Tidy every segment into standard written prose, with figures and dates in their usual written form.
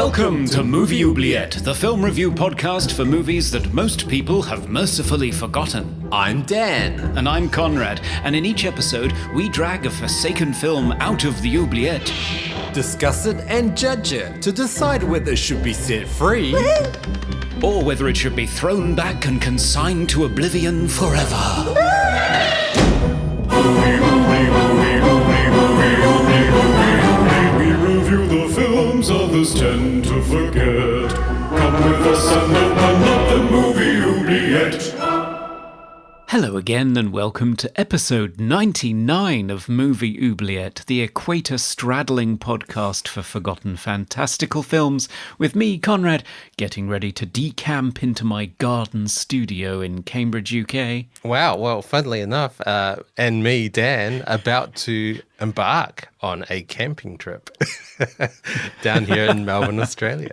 Welcome to Movie Oubliette, the film review podcast for movies that most people have mercifully forgotten. I'm Dan. And I'm Conrad, and in each episode, we drag a forsaken film out of the oubliette, Discuss it and judge it to decide whether it should be set free or whether it should be thrown back and consigned to oblivion forever. We review the films others tend to forget. Come with us and open up the movie oubliette. Hello again and welcome to episode 99 of Movie Oubliette, the equator-straddling podcast for forgotten fantastical films, with me, Conrad, getting ready to decamp into my garden studio in Cambridge, UK. Wow, well, funnily enough, and me, Dan, about to embark on a camping trip down here in Melbourne, Australia.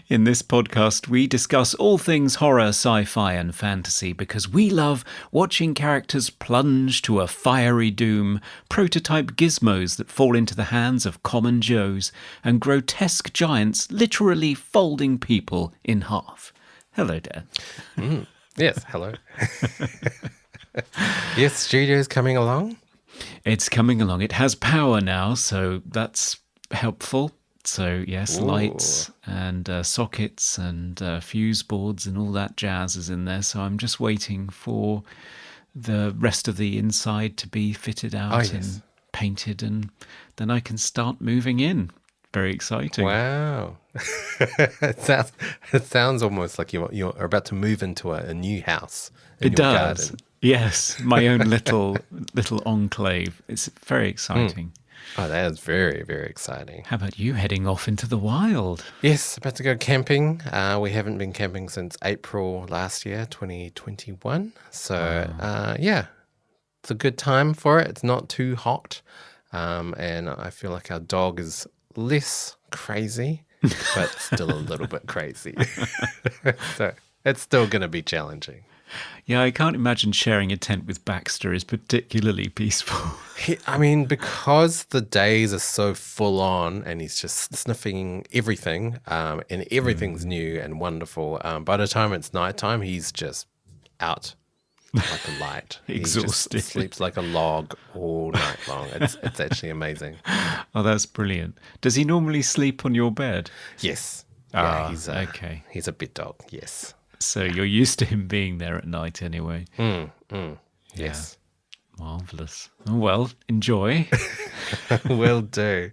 In this podcast, we discuss all things horror, sci-fi and fantasy because we love watching characters plunge to a fiery doom, prototype gizmos that fall into the hands of common Joes, and grotesque giants literally folding people in half. Hello, Dan. Yes, hello. Yes, studio's coming along? It's coming along. It has power now, so that's helpful. So, yes, lights and sockets and fuse boards and all that jazz is in there. So I'm just waiting for the rest of the inside to be fitted out and painted, and then I can start moving in. Very exciting. Wow. It sounds almost like you're about to move into a new house in your garden. Yes, my own little enclave. It's very exciting. Oh, that is very, very exciting. How about you heading off into the wild? Yes, about to go camping. We haven't been camping since April last year, 2021. So, yeah, it's a good time for it. It's not too hot. And I feel like our dog is less crazy, but still a little bit crazy. So it's still going to be challenging. Yeah, I can't imagine sharing a tent with Baxter is particularly peaceful. I mean, because the days are so full on and he's just sniffing everything and everything's new and wonderful. By the time it's nighttime, he's just out like a light. Exhausted. He just sleeps like a log all night long. It's actually amazing. Oh, that's brilliant. Does he normally sleep on your bed? Yes. Yeah, okay. He's a bit dog, yes. So you're used to him being there at night anyway. Yes. Marvellous. Oh, well, enjoy. Will do.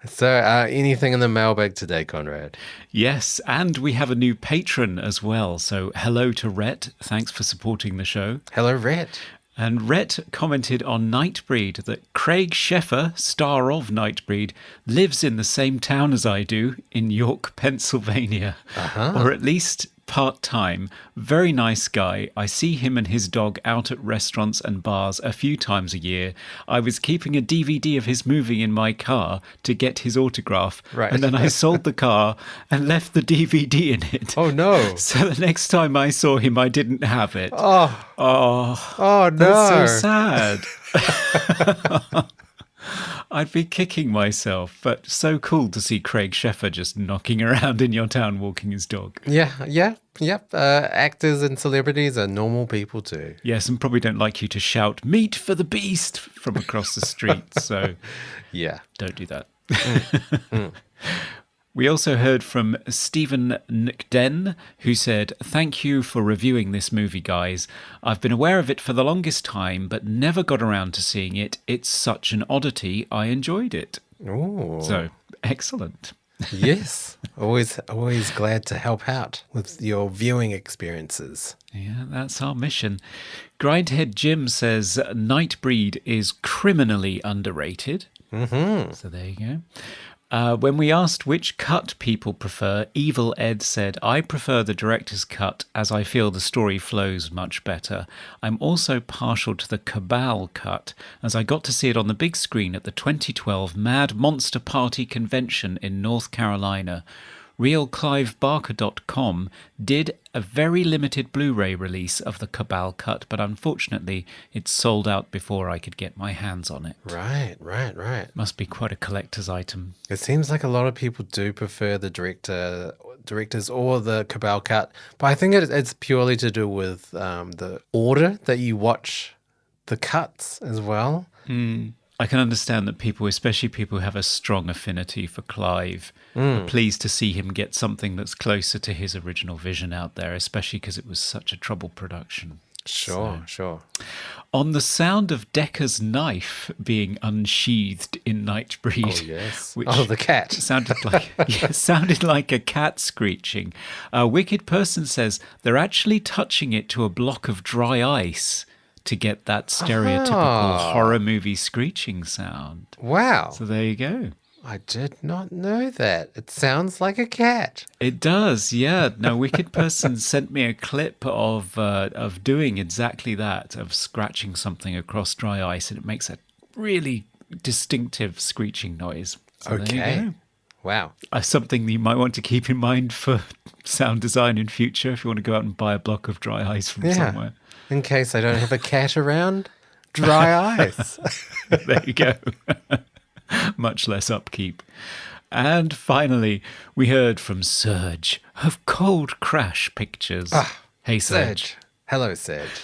So anything in the mailbag today, Conrad? Yes, and we have a new patron as well. So hello to Rhett. Thanks for supporting the show. Hello, Rhett. And Rhett commented on Nightbreed that Craig Sheffer, star of Nightbreed, lives in the same town as I do, in York, Pennsylvania. Or at least part-time. Very nice guy. I see him and his dog out at restaurants and bars a few times a year. I was keeping a DVD of his movie in my car to get his autograph. Right. And then I sold the car and left the DVD in it. Oh, no. So the next time I saw him, I didn't have it. Oh, no. That's so sad. I'd be kicking myself, but so cool to see Craig Sheffer just knocking around in your town walking his dog. Yeah. Actors and celebrities are normal people too. Yes, and probably don't like you to shout, "Meat for the beast," from across the street, so yeah, don't do that. We also heard from Stephen Nkden, who said, "Thank you for reviewing this movie, guys. I've been aware of it for the longest time, but never got around to seeing it. It's such an oddity. I enjoyed it." Oh, So, excellent. Yes, always glad to help out with your viewing experiences. Yeah, that's our mission. Grindhead Jim says, Nightbreed is criminally underrated. So there you go. When we asked which cut people prefer, Evil Ed said, I prefer the director's cut as I feel the story flows much better. I'm also partial to the Cabal cut as I got to see it on the big screen at the 2012 Mad Monster Party convention in North Carolina. realclivebarker.com did a very limited Blu-ray release of the Cabal cut, but unfortunately it sold out before I could get my hands on it. Right. Must be quite a collector's item. It seems like a lot of people do prefer the directors or the Cabal cut, but I think it's purely to do with the order that you watch the cuts as well. I can understand that people, especially people who have a strong affinity for Clive, are pleased to see him get something that's closer to his original vision out there, especially because it was such a troubled production. Sure. On the sound of Decca's knife being unsheathed in Nightbreed, Oh, yes. which the cat. sounded like a cat screeching, a wicked person says they're actually touching it to a block of dry ice to get that stereotypical horror movie screeching sound. Wow. So there you go. I did not know that. It sounds like a cat. It does, yeah. No, wicked person sent me a clip of doing exactly that, of scratching something across dry ice, and it makes a really distinctive screeching noise. So there you go. Wow. Something that you might want to keep in mind for sound design in future if you want to go out and buy a block of dry ice from somewhere. In case I don't have a cat around, dry ice. There you go. Much less upkeep. And finally, we heard from Serge of Cold Crash Pictures. Hey, Serge. Hello, Serge.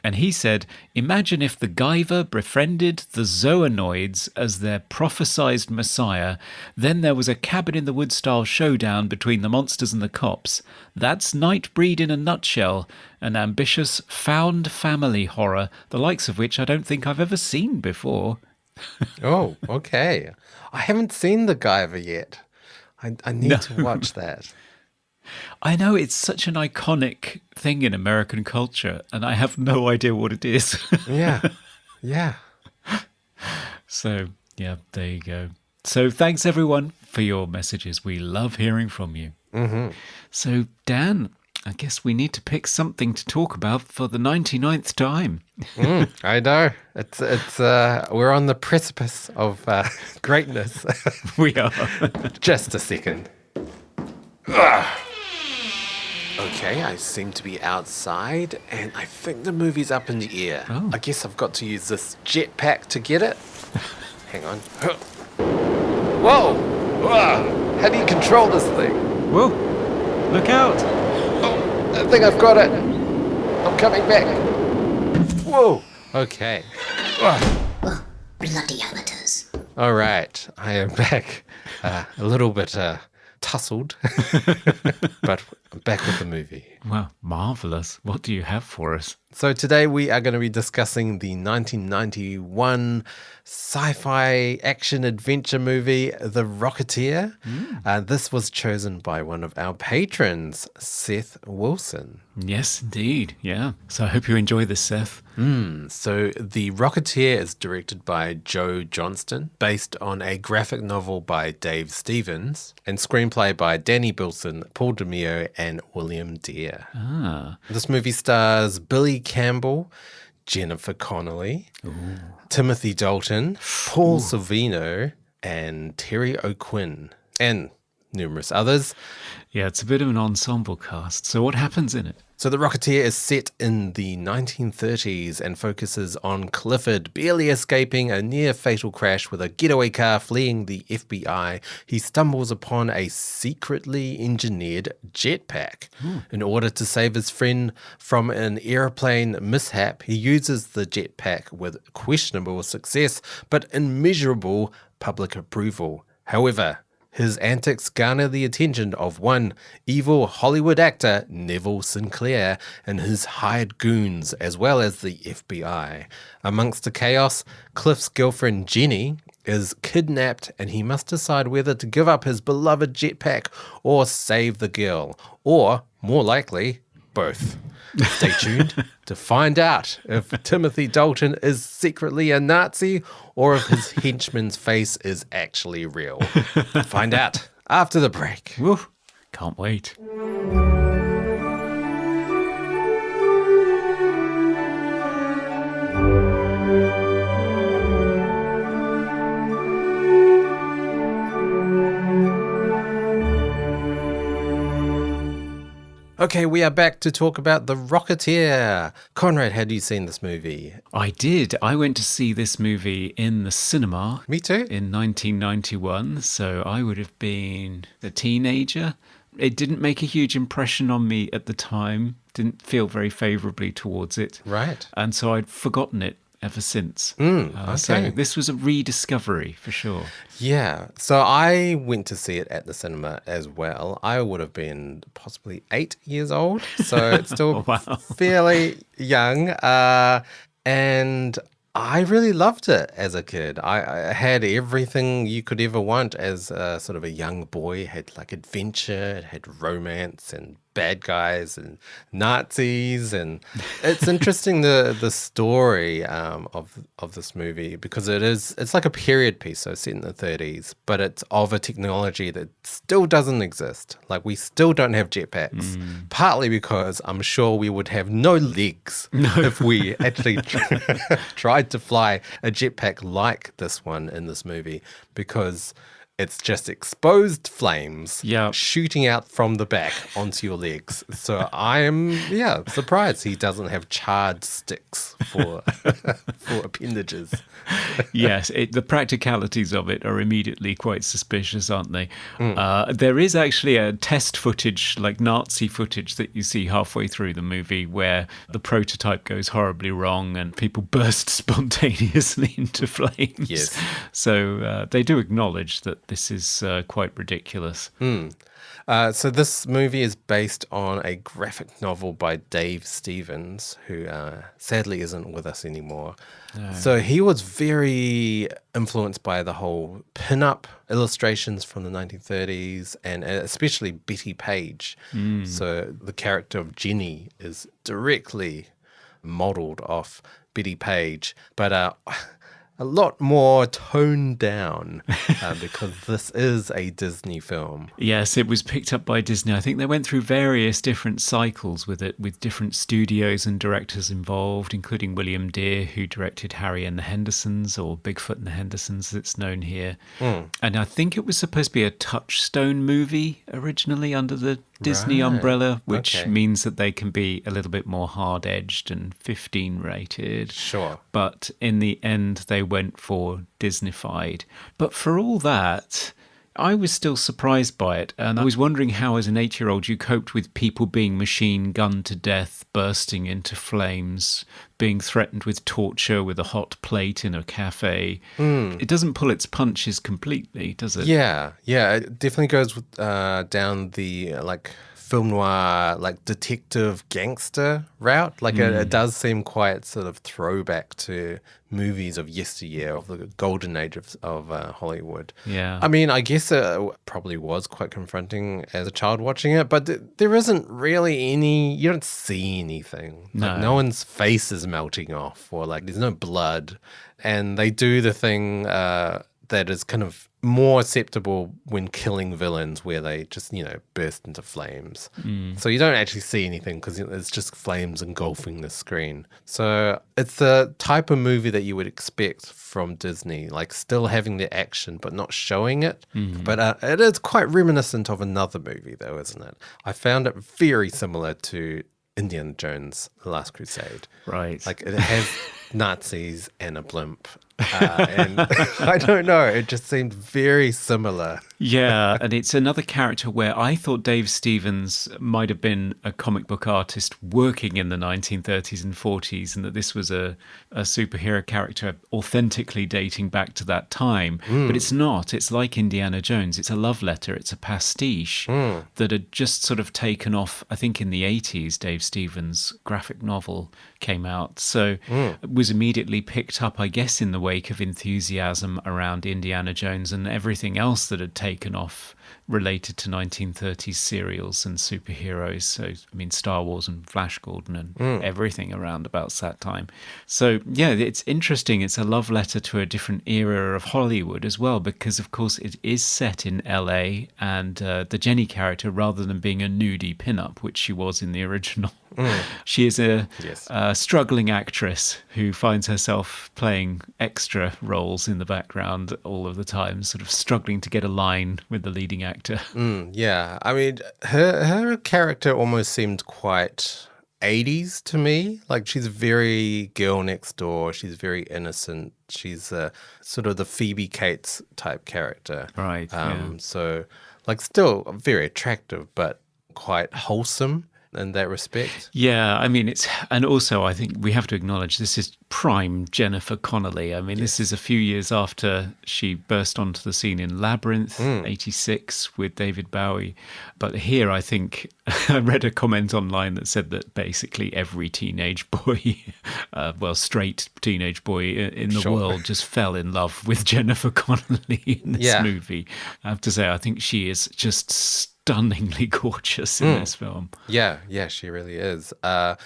And he said, imagine if the Guyver befriended the Zoonoids as their prophesized messiah, then there was a cabin in the wood style showdown between the monsters and the cops. That's Nightbreed in a nutshell, an ambitious found family horror, the likes of which I don't think I've ever seen before. Oh, okay. I haven't seen The Guyver yet. I need to watch that. I know it's such an iconic thing in American culture, and I have no idea what it is. Yeah. So, yeah, there you go. So thanks, everyone, for your messages. We love hearing from you. Mm-hmm. So, Dan, I guess we need to pick something to talk about for the 99th time. I know. It's we're on the precipice of greatness. We are. Just a second. Okay, I seem to be outside, and I think the movie's up in the air. Oh. I guess I've got to use this jetpack to get it. Hang on. Whoa! How do you control this thing? Whoa! Look out! Oh, I think I've got it. I'm coming back. Whoa! Okay. Oh, bloody amateurs. All right, I am back. A little bit tussled, but I'm back with the movie. Wow, marvellous. What do you have for us? So today we are going to be discussing the 1991 sci-fi action adventure movie, The Rocketeer. This was chosen by one of our patrons, Seth Wilson. Yes, indeed. Yeah. So I hope you enjoy this, Seth. So The Rocketeer is directed by Joe Johnston, based on a graphic novel by Dave Stevens, and screenplay by Danny Bilson, Paul DeMeo, and William Deere. This movie stars Billy Campbell, Jennifer Connolly, Timothy Dalton, Paul Sorvino, and Terry O'Quinn, and numerous others. Yeah, it's a bit of an ensemble cast. So what happens in it? So The Rocketeer is set in the 1930s and focuses on Clifford barely escaping a near-fatal crash with a getaway car fleeing the FBI. He stumbles upon a secretly engineered jetpack. In order to save his friend from an airplane mishap, he uses the jetpack with questionable success, but immeasurable public approval. However, his antics garner the attention of one evil Hollywood actor, Neville Sinclair, and his hired goons, as well as the FBI. Amongst the chaos, Cliff's girlfriend Jenny is kidnapped, and he must decide whether to give up his beloved jetpack or save the girl, or, more likely, both. Stay tuned to find out if Timothy Dalton is secretly a Nazi or if his henchman's face is actually real. Find out after the break. Woo, can't wait. Okay, we are back to talk about The Rocketeer. Conrad, had you seen this movie? I did. I went to see this movie in the cinema. Me too. In 1991, so I would have been a teenager. It didn't make a huge impression on me at the time. Didn't feel very favourably towards it. Right. And so I'd forgotten it ever since. Okay. So this was a rediscovery for sure. Yeah. So I went to see it at the cinema as well. I would have been possibly 8 years old. So it's still Wow. fairly young. And I really loved it as a kid. I had everything you could ever want as a, sort of a young boy. It had like adventure, it had romance and bad guys and Nazis, and it's interesting the story of this movie, because it's like a period piece, so set in the 30s, but it's of a technology that still doesn't exist. Like, we still don't have jetpacks, partly because I'm sure we would have no legs if we actually tried to fly a jetpack like this one in this movie, because it's just exposed flames shooting out from the back onto your legs. So I am, surprised he doesn't have charred sticks for for appendages. Yes, the practicalities of it are immediately quite suspicious, aren't they? There is actually a test footage, like Nazi footage, that you see halfway through the movie where the prototype goes horribly wrong and people burst spontaneously into flames. Yes. So they do acknowledge that this is quite ridiculous. So this movie is based on a graphic novel by Dave Stevens, who sadly isn't with us anymore. No. So he was very influenced by the whole pin-up illustrations from the 1930s, and especially Betty Page. So the character of Jenny is directly modeled off Betty Page, but a lot more toned down because this is a Disney film. Yes, it was picked up by Disney. I think they went through various different cycles with it, with different studios and directors involved, including William Dear, who directed Harry and the Hendersons, or Bigfoot and the Hendersons, it's known here. And I think it was supposed to be a Touchstone movie originally under the Disney umbrella, which means that they can be a little bit more hard-edged and 15 rated. Sure. But in the end, they went for Disneyfied. But for all that, I was still surprised by it, and I was wondering how, as an 8-year-old, you coped with people being machine gunned to death, bursting into flames, being threatened with torture with a hot plate in a cafe. It doesn't pull its punches completely, does it? Yeah, it definitely goes down the film noir, like detective gangster route. Like it does seem quite sort of throwback to movies of yesteryear, of the golden age of Hollywood. Yeah. I mean, I guess it probably was quite confronting as a child watching it, but there isn't really you don't see anything. No. Like, no one's face is melting off, or like there's no blood. And they do the thing that is kind of more acceptable when killing villains, where they just, burst into flames. So you don't actually see anything because it's just flames engulfing the screen. So it's the type of movie that you would expect from Disney, like still having the action but not showing it. But it is quite reminiscent of another movie, though, isn't it? I found it very similar to Indiana Jones, The Last Crusade. Right. Like, it has Nazis and a blimp. And I don't know, it just seemed very similar. Yeah, and it's another character where I thought Dave Stevens might have been a comic book artist working in the 1930s and 40s, and that this was a superhero character authentically dating back to that time. But it's not. It's like Indiana Jones. It's a love letter. It's a pastiche that had just sort of taken off. I think in the 80s, Dave Stevens' graphic novel came out. So it was immediately picked up, I guess, in the wake of enthusiasm around Indiana Jones and everything else that had taken off related to 1930s serials and superheroes. So, I mean, Star Wars and Flash Gordon and everything around about that time. So, yeah, it's interesting. It's a love letter to a different era of Hollywood as well, because, of course, it is set in LA, and the Jenny character, rather than being a nudie pinup, which she was in the original, She is a Yes. struggling actress who finds herself playing extra roles in the background all of the time, sort of struggling to get a line with the leading actor. Yeah, I mean, her character almost seemed quite 80s to me. Like, she's very girl next door. She's very innocent. She's sort of the Phoebe Cates type character. Right, yeah. So, like, still very attractive, but quite wholesome in that respect. Yeah, I mean, and also I think we have to acknowledge this is prime Jennifer Connolly. I mean, this is a few years after she burst onto the scene in Labyrinth, 86, with David Bowie. But here, I think, I read a comment online that said that basically every teenage boy, straight teenage boy in the world just fell in love with Jennifer Connolly in this movie. I have to say, I think she is just stunningly gorgeous in this film. Yeah, she really is. And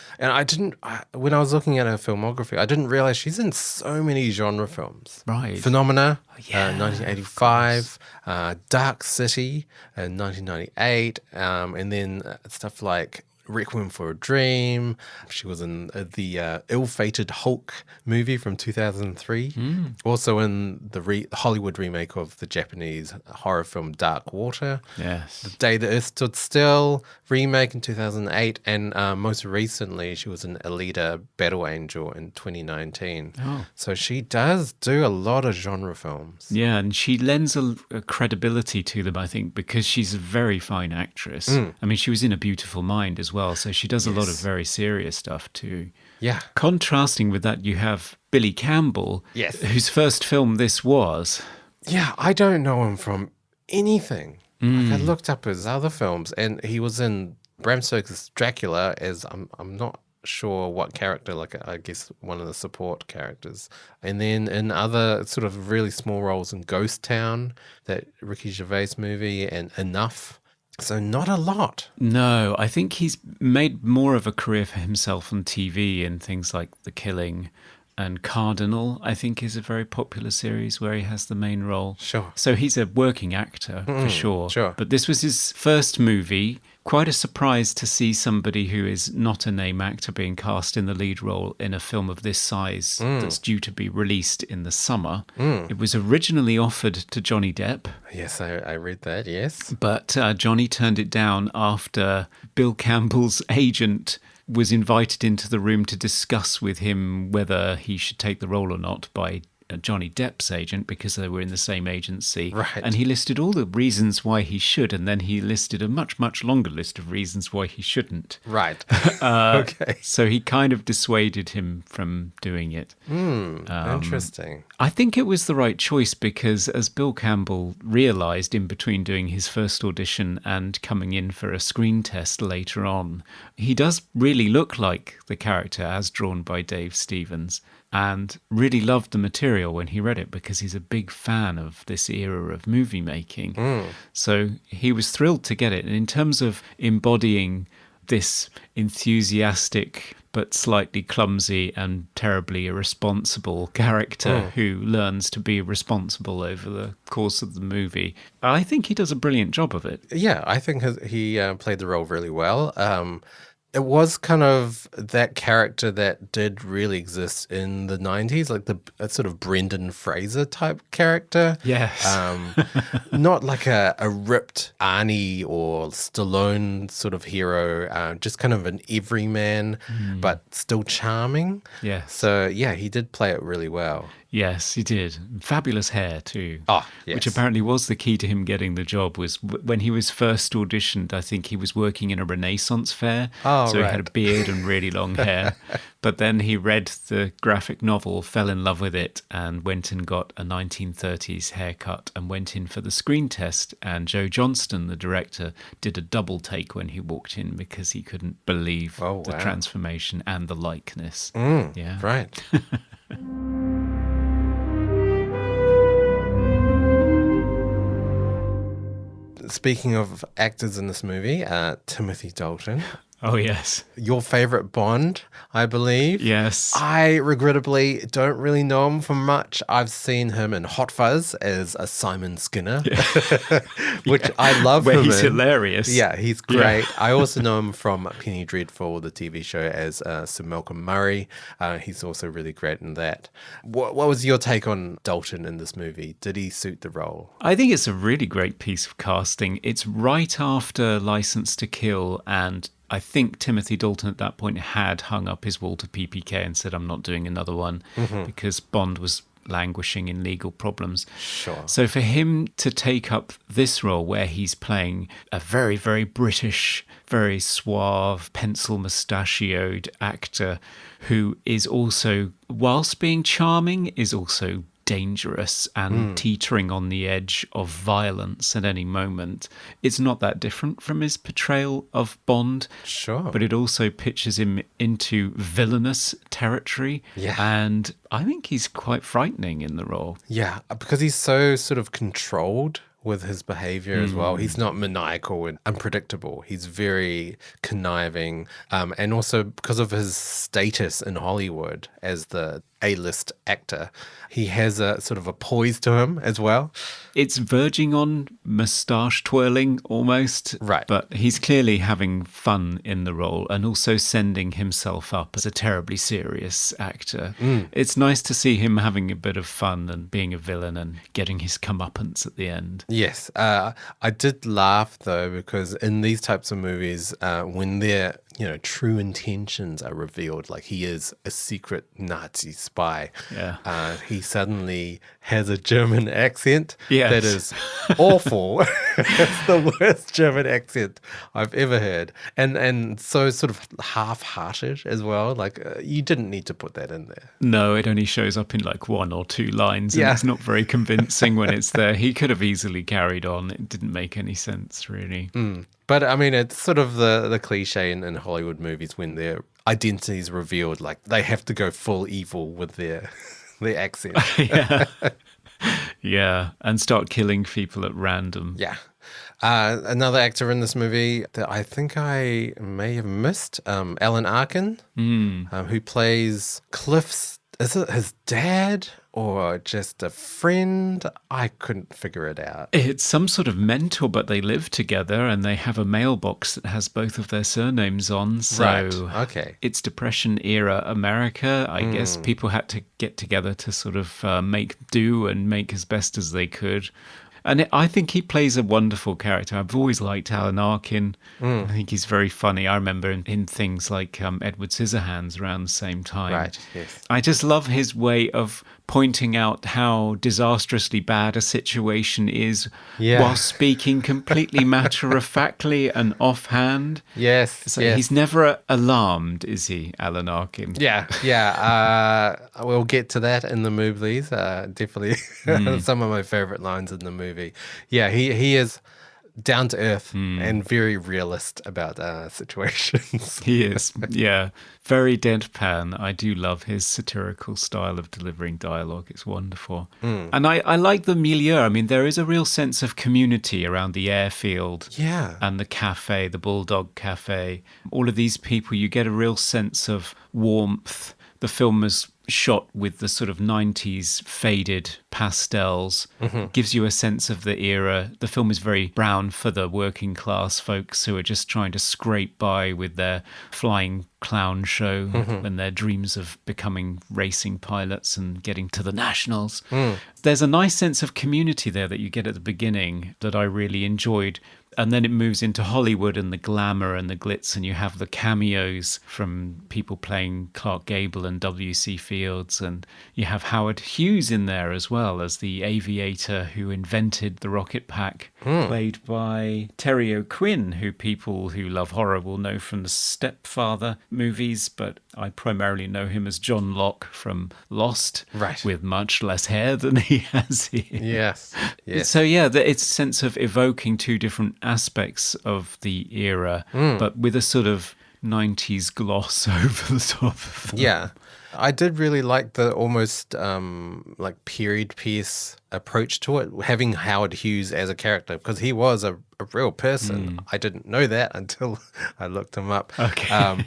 when I was looking at her filmography, I didn't realize she's in so many genre films. Right. Phenomena, 1985, Dark City in 1998, and then stuff like Requiem for a Dream. She was in the ill-fated Hulk movie from 2003. Also in the Hollywood remake of the Japanese horror film Dark Water. Yes. The Day the Earth Stood Still remake in 2008. And most recently, she was in Alita Battle Angel in 2019. So she does do a lot of genre films. Yeah, and she lends a credibility to them, I think, because she's a very fine actress. I mean, she was in A Beautiful Mind as well, so she does a lot of very serious stuff too. Yeah. Contrasting with that, you have Billy Campbell, whose first film this was. Yeah, I don't know him from anything. Like, I looked up his other films, and he was in Bram Stoker's Dracula as I'm not sure what character, like I guess one of the support characters. And then in other sort of really small roles in Ghost Town, that Ricky Gervais movie, and Enough. So not a lot. No, I think he's made more of a career for himself on TV in things like The Killing, and Cardinal, I think, is a very popular series where he has the main role. Sure. So he's a working actor, for sure. Sure. But this was his first movie. Quite a surprise to see somebody who is not a name actor being cast in the lead role in a film of this size that's due to be released in the summer. It was originally offered to Johnny Depp. Yes, I read that, yes. But Johnny turned it down after Bill Campbell's agent was invited into the room to discuss with him whether he should take the role or not by Johnny Depp's agent, because they were in the same agency. Right. And he listed all the reasons why he should, and then he listed a much, much longer list of reasons why he shouldn't. Right. Okay. So he kind of dissuaded him from doing it. Interesting. I think it was the right choice because, as Bill Campbell realised in between doing his first audition and coming in for a screen test later on, he does really look like the character as drawn by Dave Stevens, and really loved the material when he read it because he's a big fan of this era of movie making. So he was thrilled to get it. And in terms of embodying this enthusiastic but slightly clumsy and terribly irresponsible character who learns to be responsible over the course of the movie, I think he does a brilliant job of it. Yeah, I think he played the role really well. It was kind of that character that did really exist in the 90s, like a sort of Brendan Fraser type character. Yes. Not like a ripped Arnie or Stallone sort of hero, just kind of an everyman, but still charming. Yes. So, yeah, he did play it really well. Yes, he did. Fabulous hair too. Oh, yes. Which apparently was the key to him getting the job. Was when he was first auditioned, I think he was working in a Renaissance fair. Oh, so right. he had a beard and really long hair. But then he read the graphic novel, fell in love with it, and went and got a 1930s haircut and went in for the screen test. And Joe Johnston, the director, did a double take when he walked in because he couldn't believe the transformation and the likeness. Yeah. Right. Speaking of actors in this movie, Timothy Dalton. Oh, yes. Your favorite Bond, I believe. Yes. I regrettably don't really know him from much. I've seen him in Hot Fuzz as a Simon Skinner, which I love Where him he's in. hilarious. Yeah, he's great. I also know him from Penny Dreadful, the TV show, as Sir Malcolm Murray. He's also really great in that. What was your take on Dalton in this movie? Did he suit the role? I think it's a really great piece of casting. It's right after License to Kill, and I think Timothy Dalton at that point had hung up his Walter PPK and said, I'm not doing another one, because Bond was languishing in legal problems. Sure. So for him to take up this role where he's playing a very, very British, very suave, pencil mustachioed actor who is also, whilst being charming, is also dangerous and teetering on the edge of violence at any moment. It's not that different from his portrayal of Bond. Sure. But it also pitches him into villainous territory. Yeah. And I think he's quite frightening in the role. Yeah, because he's so sort of controlled with his behavior as well. He's not maniacal and unpredictable. He's very conniving. And also because of his status in Hollywood as the A-list actor, he has a sort of a poise to him as well. It's verging on moustache twirling almost. Right. But he's clearly having fun in the role and also sending himself up as a terribly serious actor. It's nice to see him having a bit of fun and being a villain and getting his comeuppance at the end. Yes. I did laugh, though, because in these types of movies, when their true intentions are revealed, like he is a secret Nazi spy, he suddenly has a German accent that is awful. It's the worst German accent I've ever heard. And so sort of half-hearted as well. Like, you didn't need to put that in there. No, it only shows up in like one or two lines, and it's not very convincing when it's there. He could have easily carried on. It didn't make any sense, really. But I mean, it's sort of the cliche in Hollywood movies when their identities revealed, like they have to go full evil with their accent. Yeah, and start killing people at random. Yeah. Another actor in this movie that I think I may have missed, Alan Arkin, who plays Cliff's, is it his dad or just a friend? I couldn't figure it out. It's some sort of mentor, but they live together and they have a mailbox that has both of their surnames on. So Right, okay. It's Depression era America. I guess people had to get together to sort of make do and make as best as they could. And I think he plays a wonderful character. I've always liked Alan Arkin. I think he's very funny. I remember in things like Edward Scissorhands around the same time. Right, yes. I just love his way of pointing out how disastrously bad a situation is while speaking completely matter-of-factly and offhand. Yes, So yes. he's never alarmed, is he, Alan Arkin? Yeah. We'll get to that in the movies. Definitely some of my favorite lines in the movie. Yeah, he is down to earth and very realist about situations. He is, yeah. Very deadpan. I do love his satirical style of delivering dialogue. It's wonderful. And I like the milieu. I mean, there is a real sense of community around the airfield. Yeah. And the cafe, the Bulldog Cafe. All of these people, you get a real sense of warmth. The film is shot with the sort of 90s faded pastels, gives you a sense of the era. The film is very brown for the working class folks who are just trying to scrape by with their flying clown show and their dreams of becoming racing pilots and getting to the nationals. There's a nice sense of community there that you get at the beginning that I really enjoyed. And then it moves into Hollywood and the glamour and the glitz, and you have the cameos from people playing Clark Gable and W.C. Fields, and you have Howard Hughes in there as well as the aviator who invented the rocket pack, played by Terry O'Quinn, who people who love horror will know from the Stepfather movies, but I primarily know him as John Locke from Lost, Right. with much less hair than he has here. Yes. So yeah, it's a sense of evoking two different aspects of the era, but with a sort of 90s gloss over the top of them. Yeah. I did really like the almost like period piece approach to it, having Howard Hughes as a character, because he was a real person. I didn't know that until I looked him up. Okay.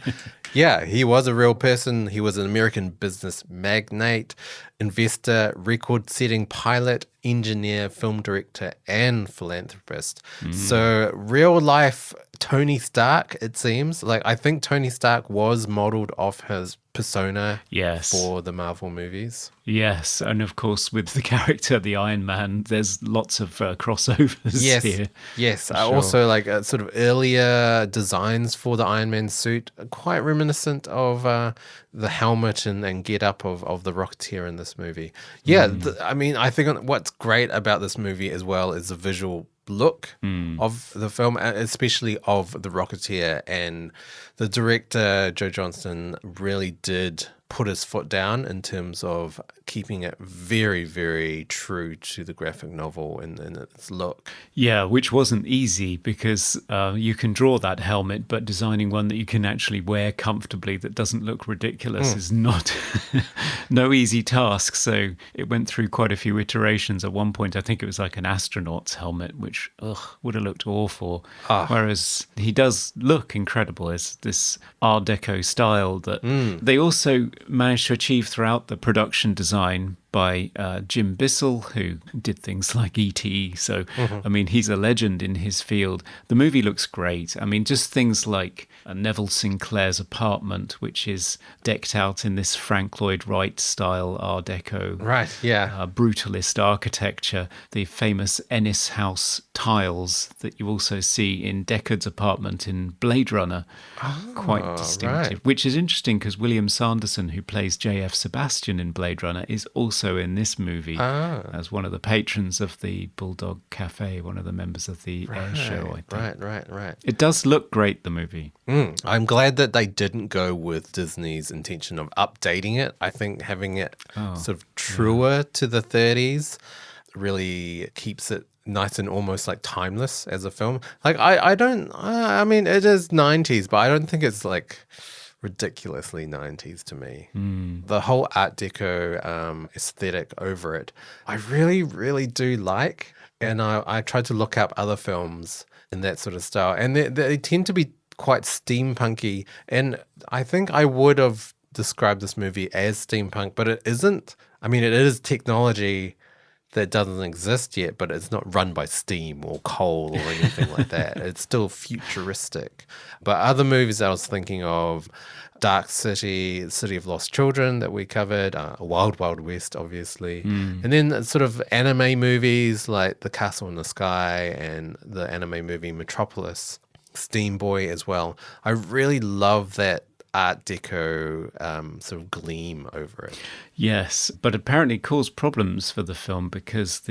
Yeah, he was a real person. He was an American business magnate, investor, record-setting pilot, engineer, film director, and philanthropist. So real life Tony Stark, it seems. Like, I think Tony Stark was modeled off his persona Yes. for the Marvel movies. Yes, and of course with the character, the Iron Man, there's lots of crossovers here. Yes. Sure. Also, like sort of earlier designs for the Iron Man suit, quite reminiscent of the helmet and get up of the Rocketeer in this movie. Yeah, I mean, I think what's great about this movie as well is the visual look of the film, especially of the Rocketeer, and the director Joe Johnston really did put his foot down in terms of keeping it very, very true to the graphic novel in its look. Yeah, which wasn't easy because you can draw that helmet, but designing one that you can actually wear comfortably that doesn't look ridiculous is not no easy task. So it went through quite a few iterations. At one point, I think it was like an astronaut's helmet, which would have looked awful. Whereas he does look incredible as this Art Deco style that they also managed to achieve throughout the production design by Jim Bissell, who did things like E.T. So, I mean, he's a legend in his field. The movie looks great. I mean, just things like Neville Sinclair's apartment, which is decked out in this Frank Lloyd Wright style Art Deco. Right, yeah. Brutalist architecture, the famous Ennis House tiles that you also see in Deckard's apartment in Blade Runner. Quite distinctive, right. which is interesting because William Sanderson, who plays J.F. Sebastian in Blade Runner, is also in this movie as one of the patrons of the Bulldog Cafe, one of the members of the air show, I think. Right. It does look great, the movie. I'm glad that they didn't go with Disney's intention of updating it. I think having it sort of truer to the 30s really keeps it nice and almost like timeless as a film. Like, I mean, it is 90s, but I don't think it's like ridiculously 90s to me. The whole Art Deco aesthetic over it, I really, really do like. And I tried to look up other films in that sort of style, and they tend to be quite steampunky. And I think I would have described this movie as steampunk, but it isn't. I mean, it is technology that doesn't exist yet, but it's not run by steam or coal or anything like that. It's still futuristic. But other movies I was thinking of, Dark City, City of Lost Children that we covered, Wild Wild West, obviously. And then sort of anime movies like The Castle in the Sky and the anime movie Metropolis, Steam Boy as well. I really love that Art Deco sort of gleam over it. Yes, but apparently it caused problems for the film because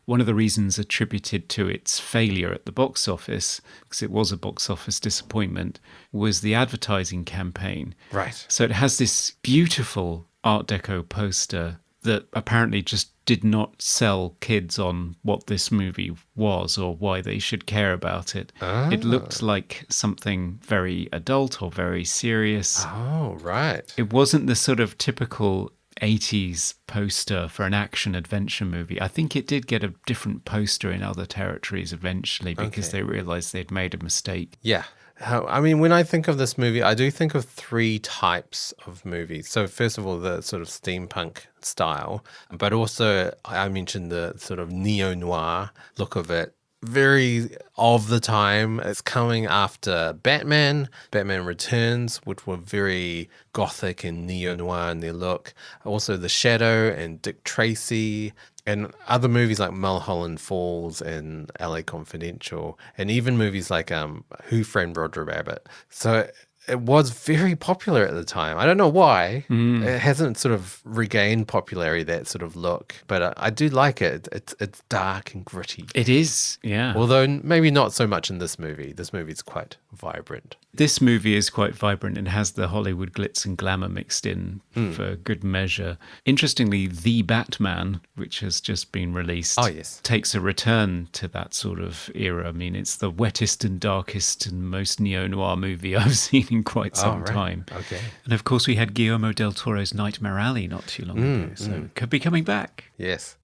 one of the reasons attributed to its failure at the box office, because it was a box office disappointment, was the advertising campaign. Right. So it has this beautiful Art Deco poster that apparently just did not sell kids on what this movie was or why they should care about it. It looked like something very adult or very serious. Oh, right. It wasn't the sort of typical 80s poster for an action adventure movie. I think it did get a different poster in other territories eventually because they realized they'd made a mistake. Yeah. I mean, when I think of this movie, I do think of three types of movies. So first of all, the sort of steampunk style, but also I mentioned the sort of neo-noir look of it. Very of the time. It's coming after Batman Returns, which were very gothic and neo-noir in their look. Also The Shadow and Dick Tracy, and other movies like Mulholland Falls and LA Confidential, and even movies like Who Framed Roger Rabbit. So it was very popular at the time. I don't know why. It hasn't sort of regained popularity, that sort of look. But I do like it. It's dark and gritty. It is, yeah. Although maybe not so much in this movie. This movie's quite vibrant. This movie is quite vibrant and has the Hollywood glitz and glamour mixed in for good measure. Interestingly, The Batman, which has just been released, takes a return to that sort of era. I mean, it's the wettest and darkest and most neo-noir movie I've seen in quite some time. Okay. And of course, we had Guillermo del Toro's Nightmare Alley not too long ago, so it could be coming back. Yes.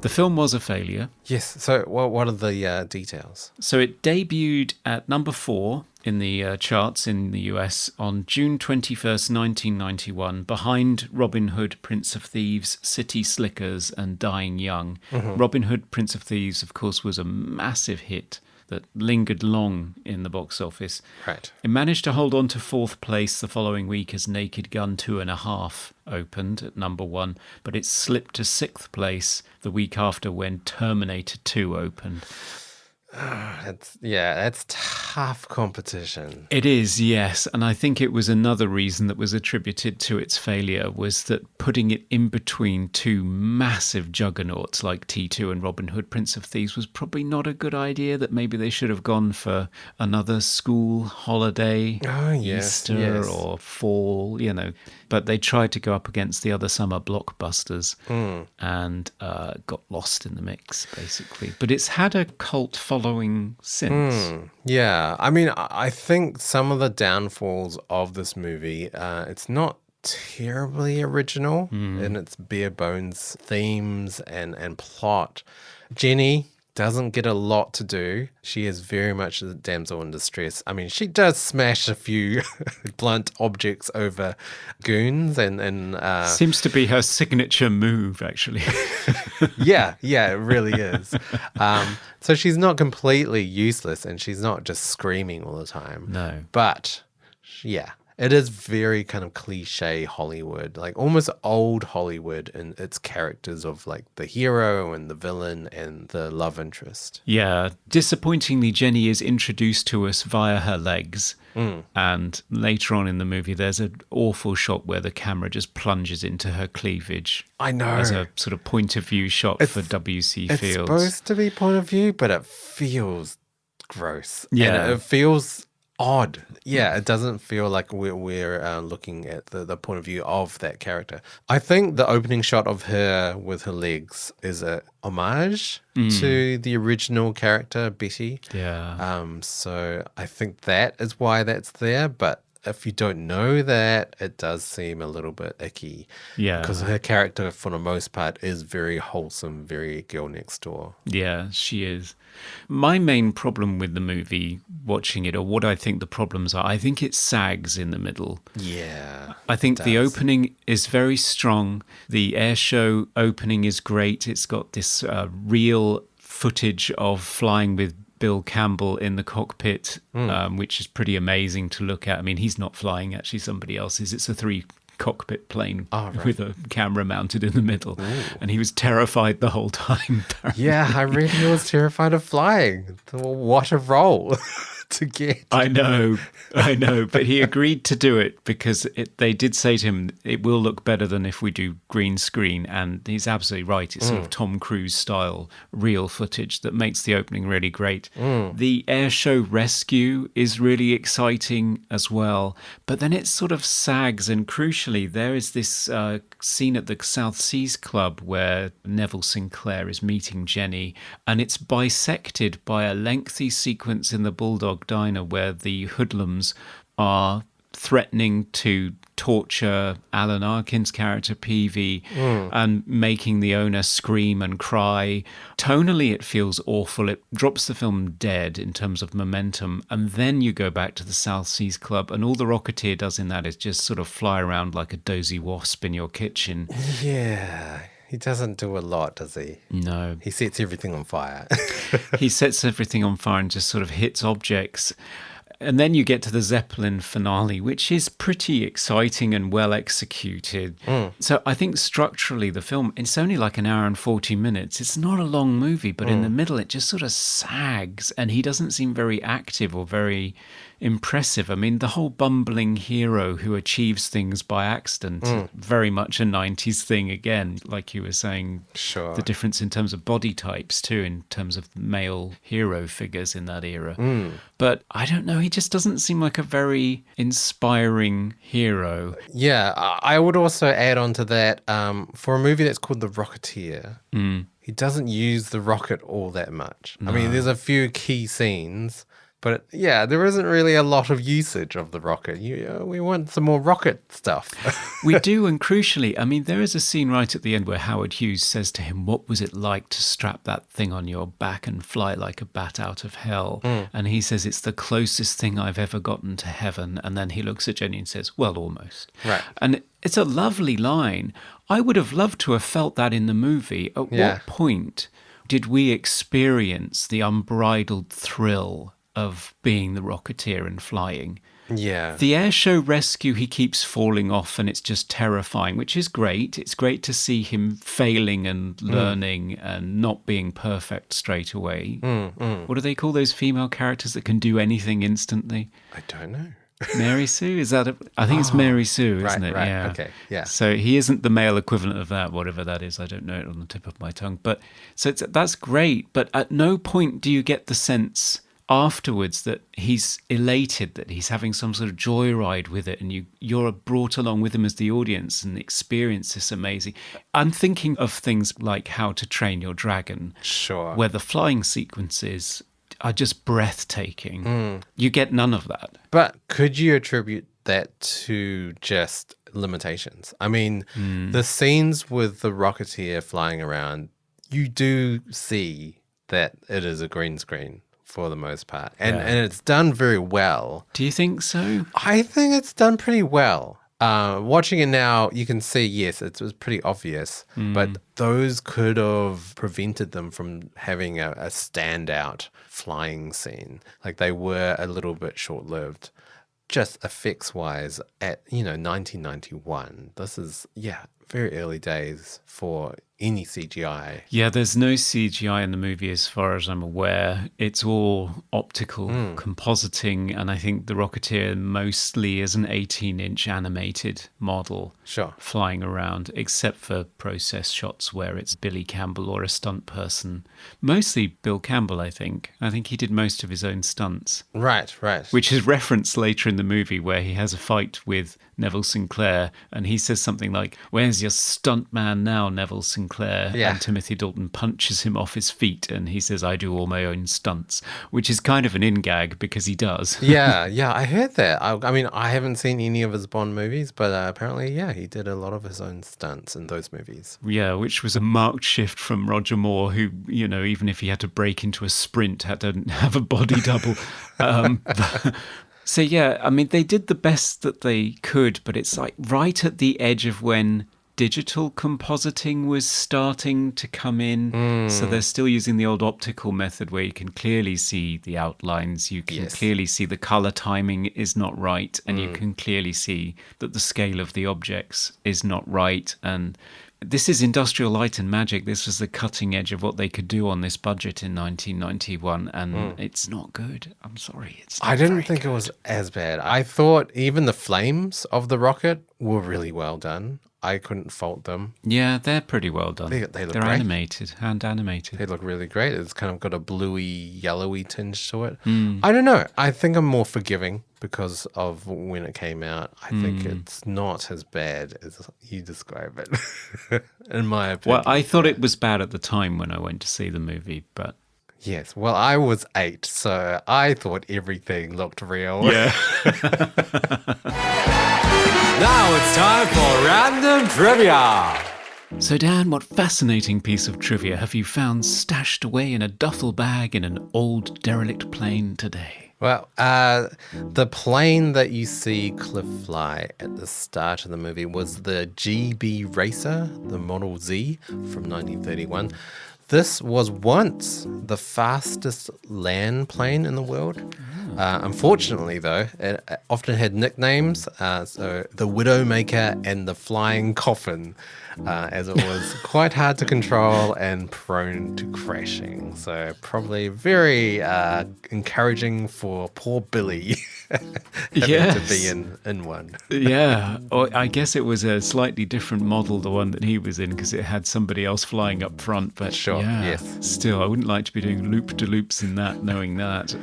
The film was a failure. Yes. So what are the details? So it debuted at number 4 in the charts in the US on June 21st, 1991, behind Robin Hood, Prince of Thieves, City Slickers, and Dying Young. Robin Hood, Prince of Thieves, of course, was a massive hit that lingered long in the box office. Right. It managed to hold on to 4th place the following week as Naked Gun 2.5 opened at number 1, but it slipped to 6th place the week after when Terminator 2 opened. That's tough competition. It is, yes. And I think it was another reason that was attributed to its failure was that putting it in between two massive juggernauts like T2 and Robin Hood, Prince of Thieves was probably not a good idea, that maybe they should have gone for another school holiday, Easter or fall, But they tried to go up against the other summer blockbusters and got lost in the mix, basically. But it's had a cult following since. Yeah. I mean, I think some of the downfalls of this movie, it's not terribly original in its bare bones themes and plot. Jenny doesn't get a lot to do. She is very much a damsel in distress. I mean, she does smash a few blunt objects over goons and seems to be her signature move, actually. yeah, it really is. So she's not completely useless and she's not just screaming all the time. No. But yeah, it is very kind of cliche Hollywood, like almost old Hollywood in its characters of like the hero and the villain and the love interest. Yeah. Disappointingly, Jenny is introduced to us via her legs. And later on in the movie, there's an awful shot where the camera just plunges into her cleavage. I know. As a sort of point of view shot for W.C. Fields. It's supposed to be point of view, but it feels gross. Yeah. And it feels odd. Yeah, it doesn't feel like we're looking at the point of view of that character. I think the opening shot of her with her legs is a homage to the original character, Betty. Yeah. So I think that is why that's there, but if you don't know that, it does seem a little bit icky. Yeah. Because her character, for the most part, is very wholesome, very girl next door. Yeah, she is. My main problem with the movie, watching it, or what I think the problems are, I think it sags in the middle. Yeah. I think the opening is very strong. The air show opening is great. It's got this real footage of flying with Bill Campbell in the cockpit, which is pretty amazing to look at. I mean, he's not flying, actually somebody else is. It's a 3-cockpit plane with a camera mounted in the middle. And he was terrified the whole time. Yeah, I read he was terrified of flying. What a role to get. I know. But he agreed to do it because they did say to him, it will look better than if we do green screen. And he's absolutely right. It's sort of Tom Cruise style real footage that makes the opening really great. The air show rescue is really exciting as well. But then it sort of sags. And crucially, there is this scene at the South Seas Club where Neville Sinclair is meeting Jenny. And it's bisected by a lengthy sequence in the Bulldog Diner where the hoodlums are threatening to torture Alan Arkin's character Peavy and making the owner scream and cry. Tonally it feels awful. It drops the film dead in terms of momentum, and then you go back to the South Seas Club and all the Rocketeer does in that is just sort of fly around like a dozy wasp in your kitchen. Yeah. He doesn't do a lot, does he? No. He sets everything on fire. He sets everything on fire and just sort of hits objects. And then you get to the Zeppelin finale, which is pretty exciting and well executed. So I think structurally the film, it's only like an hour and 40 minutes. It's not a long movie, but in the middle it just sort of sags, and he doesn't seem very active or very impressive. I mean, the whole bumbling hero who achieves things by accident, very much a 90s thing again, like you were saying. Sure. The difference in terms of body types too, in terms of male hero figures in that era. But I don't know, he just doesn't seem like a very inspiring hero. Yeah, I would also add on to that, for a movie that's called The Rocketeer, he doesn't use the rocket all that much. I mean, there's a few key scenes, but yeah, there isn't really a lot of usage of the rocket. We want some more rocket stuff. We do, and crucially, I mean, there is a scene right at the end where Howard Hughes says to him, what was it like to strap that thing on your back and fly like a bat out of hell? And he says, it's the closest thing I've ever gotten to heaven. And then he looks at Jenny and says, well, almost. Right. And it's a lovely line. I would have loved to have felt that in the movie. At what point did we experience the unbridled thrill of being the Rocketeer and flying? Yeah. The air show rescue, he keeps falling off and it's just terrifying, which is great. It's great to see him failing and learning and not being perfect straight away. What do they call those female characters that can do anything instantly? I don't know. Mary Sue? Is that I think it's Mary Sue, isn't it? Right. Yeah. Okay. Yeah. So he isn't the male equivalent of that, whatever that is. I don't know it on the tip of my tongue. But so that's great. But at no point do you get the sense afterwards that he's elated, that he's having some sort of joyride with it, and you're brought along with him as the audience and experience this amazing. I'm thinking of things like How to Train Your Dragon, Sure. where the flying sequences are just breathtaking. You get none of that. But could you attribute that to just limitations? I mean, the scenes with the Rocketeer flying around, you do see that it is a green screen for the most part. And it's done very well. Do you think so? I think it's done pretty well. Watching it now, you can see, yes, it was pretty obvious, but those could have prevented them from having a standout flying scene. Like, they were a little bit short-lived. Just effects-wise, at, 1991, this is, very early days for any CGI. Yeah, there's no CGI in the movie as far as I'm aware. It's all optical compositing, and I think the Rocketeer mostly is an 18-inch animated model flying around, except for process shots where it's Billy Campbell or a stunt person. Mostly Bill Campbell, I think. I think he did most of his own stunts. Right. Which is referenced later in the movie where he has a fight with Neville Sinclair, and he says something like, "Where's your stunt man now, Neville Sinclair?" And Timothy Dalton punches him off his feet, and he says, "I do all my own stunts," which is kind of an in-gag because he does. Yeah, I heard that. I mean, I haven't seen any of his Bond movies, but apparently, he did a lot of his own stunts in those movies. Yeah, which was a marked shift from Roger Moore, who, even if he had to break into a sprint, had to have a body double. So, I mean, they did the best that they could, but it's like right at the edge of when digital compositing was starting to come in. So they're still using the old optical method where you can clearly see the outlines, you can clearly see the color timing is not right, and you can clearly see that the scale of the objects is not right. And this is Industrial Light and Magic. This was the cutting edge of what they could do on this budget in 1991, and it's not good. I'm sorry. It's not I didn't think it was as bad. I thought even the flames of the rocket were really well done. I couldn't fault them. Yeah, they're pretty well done. They look They're great. animated, hand animated. They look really great. It's kind of got a bluey, yellowy tinge to it. I don't know. I think I'm more forgiving because of when it came out. I think it's not as bad as you describe it, in my opinion. Well, I thought it was bad at the time when I went to see the movie, but... Yes, well, I was 8, so I thought everything looked real. Yeah. Now it's time for Random Trivia. So, Dan, what fascinating piece of trivia have you found stashed away in a duffel bag in an old derelict plane today? Well, the plane that you see Cliff fly at the start of the movie was the GB Racer, the Model Z from 1931. This was once the fastest land plane in the world. Unfortunately, though, it often had nicknames, so the Widowmaker and the Flying Coffin, as it was quite hard to control and prone to crashing. So probably very encouraging for poor Billy having to be in one. Yeah, or I guess it was a slightly different model, the one that he was in, because it had somebody else flying up front. But Sure, yeah, yes. still, I wouldn't like to be doing loop-de-loops in that, knowing that.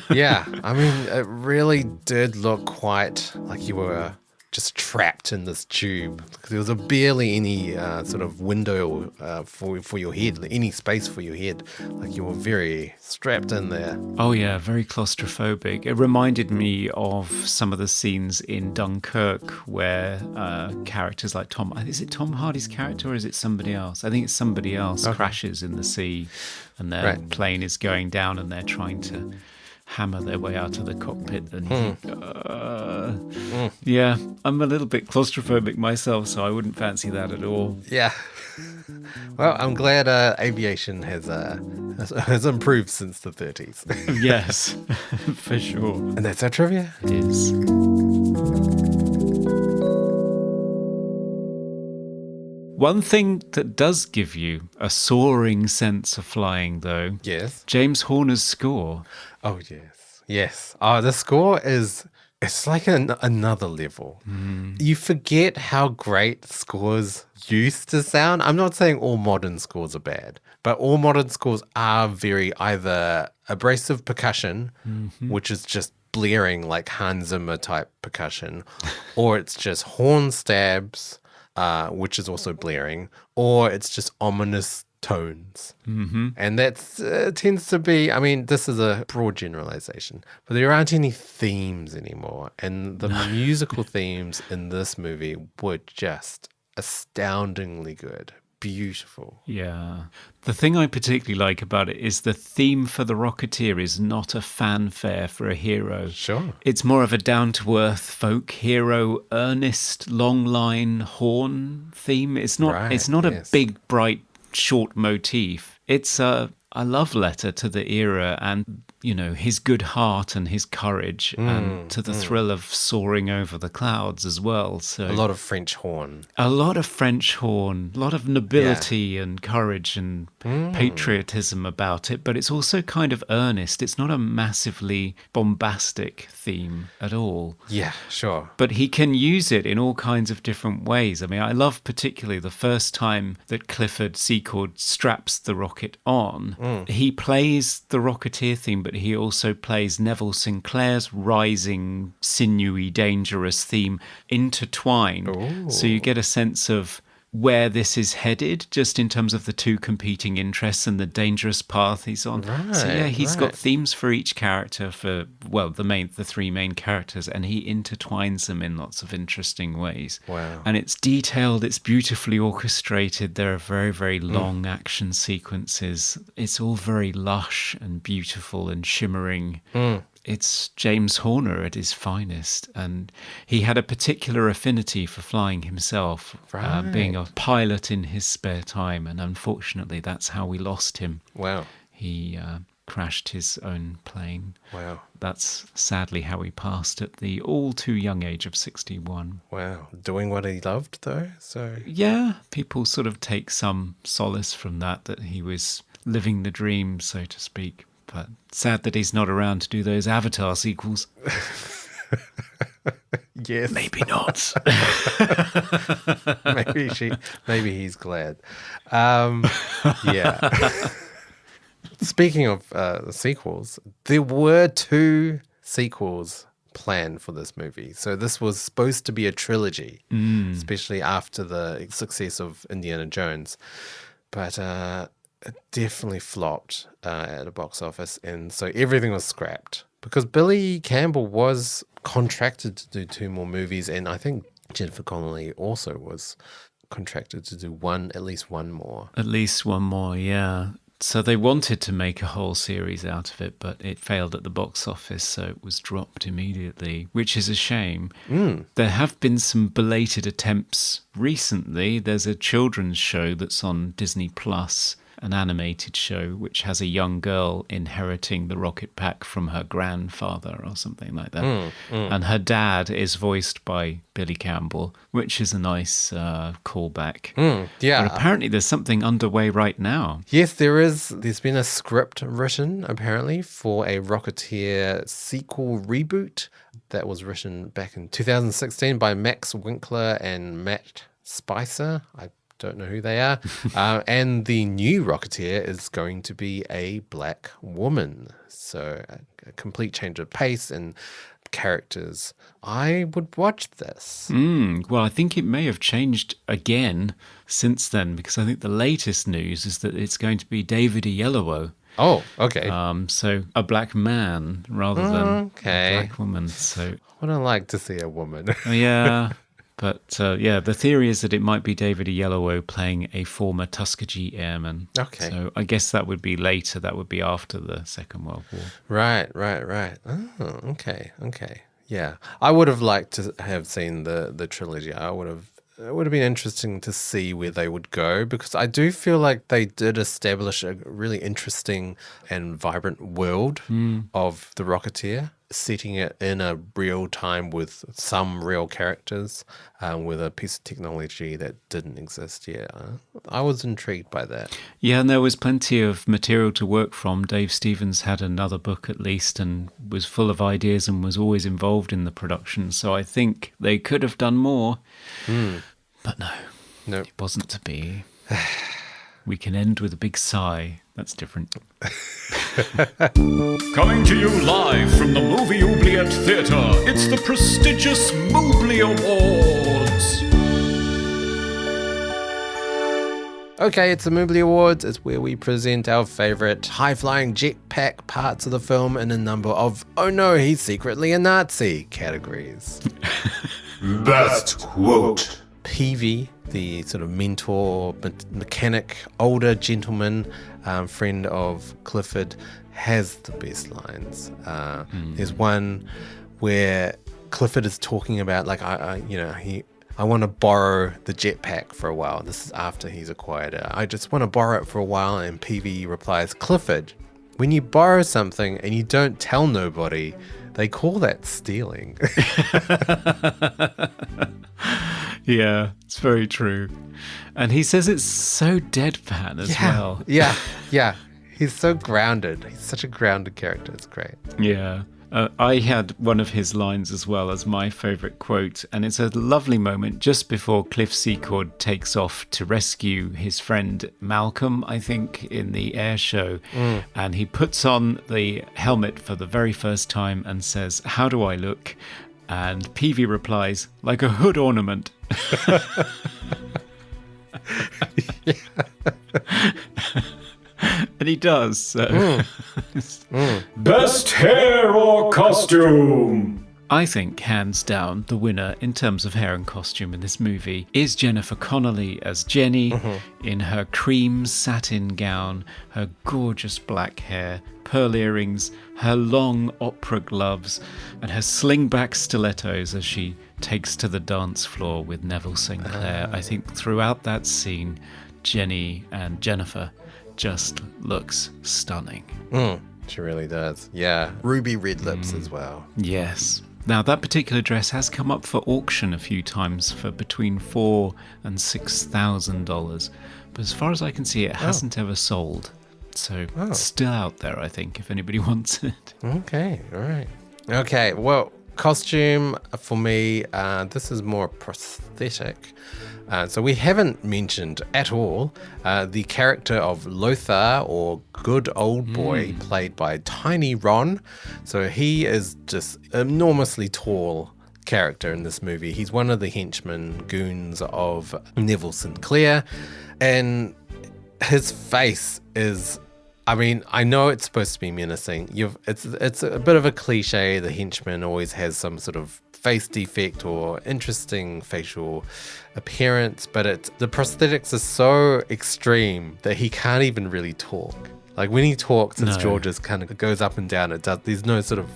Yeah, I mean, it really did look quite like you were just trapped in this tube. There was barely any sort of window for your head, any space for your head. Like you were very strapped in there. Oh yeah, very claustrophobic. It reminded me of some of the scenes in Dunkirk where characters like is it Tom Hardy's character or is it somebody else? I think it's somebody else crashes in the sea and their plane is going down and they're trying to hammer their way out of the cockpit. And yeah, I'm a little bit claustrophobic myself, so I wouldn't fancy that at all. Yeah. Well, I'm glad aviation has improved since the 30s. Yes, for sure. And that's our trivia. It is. One thing that does give you a soaring sense of flying, though, Yes. James Horner's score. Oh, yes. Yes. Oh, the score it's like another level. You forget how great scores used to sound. I'm not saying all modern scores are bad, but all modern scores are very either abrasive percussion, which is just blaring like Hans Zimmer type percussion, or it's just horn stabs, which is also blaring, or it's just ominous tones. And that tends to be, I mean, this is a broad generalization, but there aren't any themes anymore. And the musical themes in this movie were just astoundingly good. Beautiful. Yeah. The thing I particularly like about it is the theme for the Rocketeer is not a fanfare for a hero. Sure. It's more of a down-to-earth folk hero, earnest, long-line horn theme. It's not a big, bright, short motif. It's a love letter to the era and, you know, his good heart and his courage and to the thrill of soaring over the clouds as well. So A lot of French horn. a lot of French horn, a lot of nobility and courage and patriotism about it, but it's also kind of earnest. It's not a massively bombastic theme at all. Yeah, sure. But he can use it in all kinds of different ways. I mean, I love particularly the first time that Clifford Secord straps the rocket on. He plays the Rocketeer theme, but he also plays Neville Sinclair's rising, sinewy, dangerous theme intertwined. Ooh. So you get a sense of where this is headed, just in terms of the two competing interests and the dangerous path he's on. So yeah, he's got themes for each character for, well, the three main characters, and he intertwines them in lots of interesting ways. Wow. And it's detailed, it's beautifully orchestrated. There are very, very long action sequences. It's all very lush and beautiful and shimmering. It's James Horner at his finest, and he had a particular affinity for flying himself, being a pilot in his spare time, and unfortunately that's how we lost him. Wow. He crashed his own plane. Wow. That's sadly how he passed at the all too young age of 61. Wow. Doing what he loved, though, so... Yeah, people sort of take some solace from that he was living the dream, so to speak. But sad that he's not around to do those Avatar sequels. Yes. Maybe not. Maybe he's glad. Yeah. Speaking of sequels, there were 2 sequels planned for this movie. So this was supposed to be a trilogy, especially after the success of Indiana Jones. But it definitely flopped at the box office, and so everything was scrapped because Billy Campbell was contracted to do 2 more movies, and I think Jennifer Connolly also was contracted to do at least one more. At least one more, yeah. So they wanted to make a whole series out of it, but it failed at the box office, so it was dropped immediately, which is a shame. There have been some belated attempts recently. There's a children's show that's on Disney Plus an animated show which has a young girl inheriting the rocket pack from her grandfather or something like that. And her dad is voiced by Billy Campbell, which is a nice callback. Yeah. But apparently there's something underway right now. Yes, there is. There's been a script written, apparently, for a Rocketeer sequel reboot that was written back in 2016 by Max Winkler and Matt Spicer. I don't know who they are. And the new Rocketeer is going to be a black woman. So a complete change of pace and characters. I would watch this. Well, I think it may have changed again since then, because I think the latest news is that it's going to be David Oyelowo. Oh, okay. So a black man rather than Okay. a black woman. So Would I like to see a woman? yeah. But the theory is that it might be David Oyelowo playing a former Tuskegee airman. Okay. So I guess that would be later. That would be after the Second World War. Right. Oh, okay. Yeah. I would have liked to have seen the trilogy. It would have been interesting to see where they would go, because I do feel like they did establish a really interesting and vibrant world of the Rocketeer, setting it in a real time with some real characters, with a piece of technology that didn't exist yet. I was intrigued by that. Yeah, and there was plenty of material to work from. Dave Stevens had another book at least and was full of ideas and was always involved in the production. So I think they could have done more. But no, Nope. it wasn't to be. We can end with a big sigh. That's different. Coming to you live from the Movie Oubliette Theatre, it's the prestigious Mobley Awards. Okay, it's the Mobley Awards. It's where we present our favourite high-flying jetpack parts of the film in a number of, oh no, he's secretly a Nazi categories. Best quote. Peavy, the sort of mentor, mechanic, older gentleman, friend of Clifford, has the best lines. There's one where Clifford is talking about, like, I want to borrow the jetpack for a while. This is after he's acquired it. I just want to borrow it for a while. And Peavy replies, Clifford, when you borrow something and you don't tell nobody, they call that stealing. Yeah, it's very true. And he says it's so deadpan as well. Yeah. He's so grounded. He's such a grounded character. It's great. Yeah. I had one of his lines as well as my favourite quote, and it's a lovely moment just before Cliff Secord takes off to rescue his friend Malcolm, I think, in the air show. And he puts on the helmet for the very first time and says, "How do I look?" And Peavy replies, "Like a hood ornament." And he does. So. Best hair or costume? I think, hands down, the winner in terms of hair and costume in this movie is Jennifer Connolly as Jenny in her cream satin gown, her gorgeous black hair, pearl earrings, her long opera gloves, and her slingback stilettos as she takes to the dance floor with Neville Sinclair. I think throughout that scene, Jenny and Jennifer just looks stunning. She really does. Yeah. Ruby red lips as well. Yes. Now, that particular dress has come up for auction a few times for between $4,000 and $6,000. But as far as I can see, it hasn't ever sold. So it's still out there, I think, if anybody wants it. Okay. All right. Okay. Well, costume for me, this is more prosthetic. So we haven't mentioned at all the character of Lothar, or Good Old Boy, played by Tiny Ron. So he is just enormously tall character in this movie. He's one of the henchmen, goons of Neville Sinclair, and his face is, I mean, I know it's supposed to be menacing. It's a bit of a cliche. The henchman always has some sort of face defect or interesting facial appearance, but the prosthetics are so extreme that he can't even really talk. Like when he talks, his jaw just kind of goes up and down. There's no sort of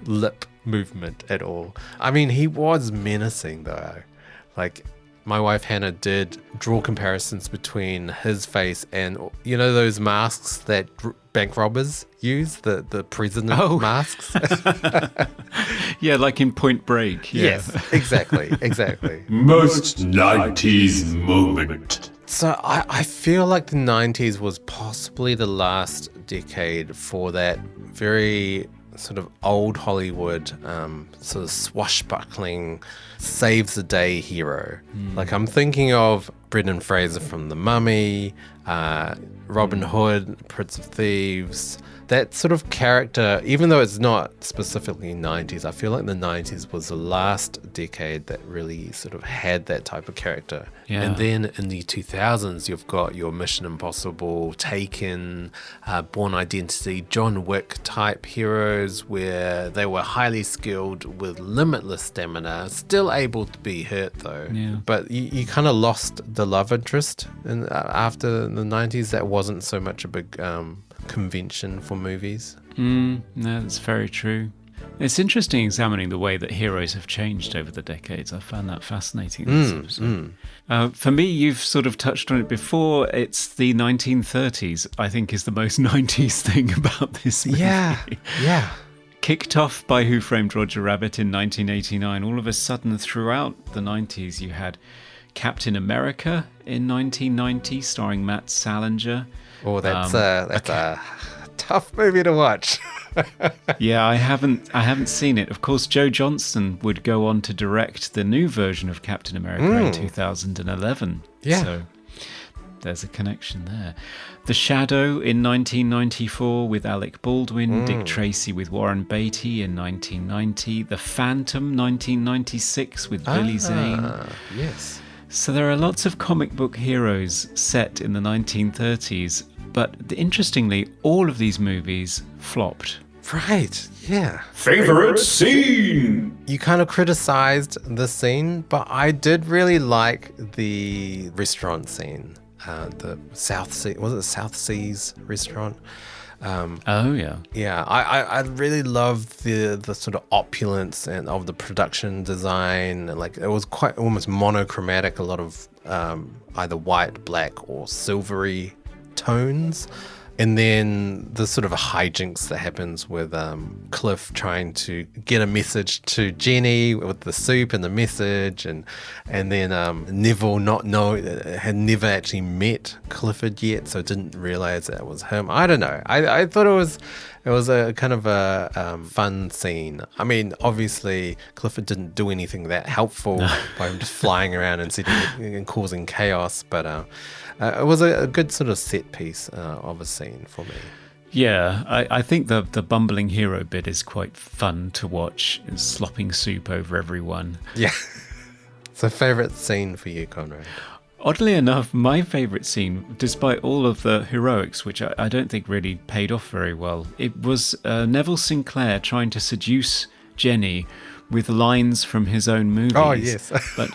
lip movement at all. I mean, he was menacing though. Like my wife Hannah did draw comparisons between his face and, you know, those masks that bank robbers use, the prisoner masks. Yeah, like in Point Break. Yeah. Yes, exactly. Most 90s moment. So I feel like the 90s was possibly the last decade for that very sort of old Hollywood, sort of swashbuckling, saves the day hero. Like I'm thinking of Brendan Fraser from The Mummy, Robin Hood, Prince of Thieves. That sort of character, even though it's not specifically 90s, I feel like the 90s was the last decade that really sort of had that type of character. Yeah. And then in the 2000s, you've got your Mission Impossible, Taken, Bourne Identity, John Wick type heroes where they were highly skilled with limitless stamina, still able to be hurt though. Yeah. But you kind of lost the love interest after the 90s. That wasn't so much a big convention for movies. No, that's very true. It's interesting examining the way that heroes have changed over the decades. I found that fascinating. For me, you've sort of touched on it before. It's the 1930s, I think, is the most 90s thing about this movie. Yeah. Kicked off by Who Framed Roger Rabbit in 1989, all of a sudden throughout the 90s you had Captain America in 1990 starring Matt Salinger. Oh, that's a tough movie to watch. Yeah, I haven't seen it. Of course, Joe Johnston would go on to direct the new version of Captain America in 2011. Yeah. So there's a connection there. The Shadow in 1994 with Alec Baldwin, Dick Tracy with Warren Beatty in 1990, The Phantom 1996 with Billy Zane. Yes. So there are lots of comic book heroes set in the 1930s, but interestingly, all of these movies flopped. Right, yeah. Favorite scene? You kind of criticized the scene, but I did really like the restaurant scene. The South Sea, was it South Seas restaurant? Oh, yeah. Yeah, I really loved the sort of opulence and of the production design. Like it was quite almost monochromatic, a lot of either white, black, or silvery tones. And then the sort of hijinks that happens with Cliff trying to get a message to Jenny with the soup and the message, and then Neville had never actually met Clifford yet, so didn't realize that it was him. I don't know. I thought it was a kind of a fun scene. I mean, obviously Clifford didn't do anything that helpful by him just flying around and causing chaos, but it was a good sort of set piece of a scene for me. Yeah, I think the bumbling hero bit is quite fun to watch, slopping soup over everyone. Yeah. So favourite scene for you, Conrad? Oddly enough, my favourite scene, despite all of the heroics, which I don't think really paid off very well, it was Neville Sinclair trying to seduce Jenny with lines from his own movies. Oh, yes. But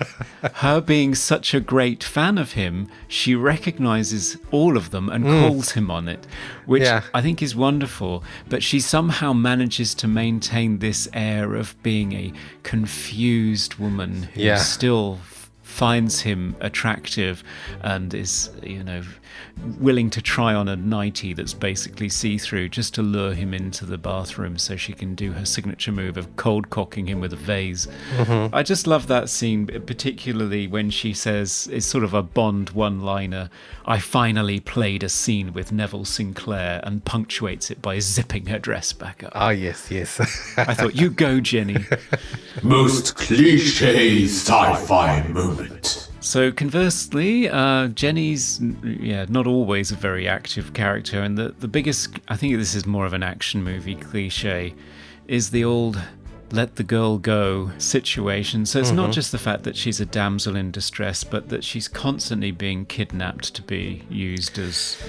her being such a great fan of him, she recognises all of them and calls him on it, which I think is wonderful. But she somehow manages to maintain this air of being a confused woman who still finds him attractive and is, willing to try on a nightie that's basically see-through just to lure him into the bathroom so she can do her signature move of cold cocking him with a vase. I just love that scene, particularly when she says, it's sort of a Bond one-liner, I finally played a scene with Neville Sinclair, and punctuates it by zipping her dress back up. Oh, yes. I thought, you go, Jenny. Most cliche sci-fi moment. So conversely, Jenny's not always a very active character, and the biggest, I think this is more of an action movie cliche, is the old let the girl go situation. So it's not just the fact that she's a damsel in distress, but that she's constantly being kidnapped to be used as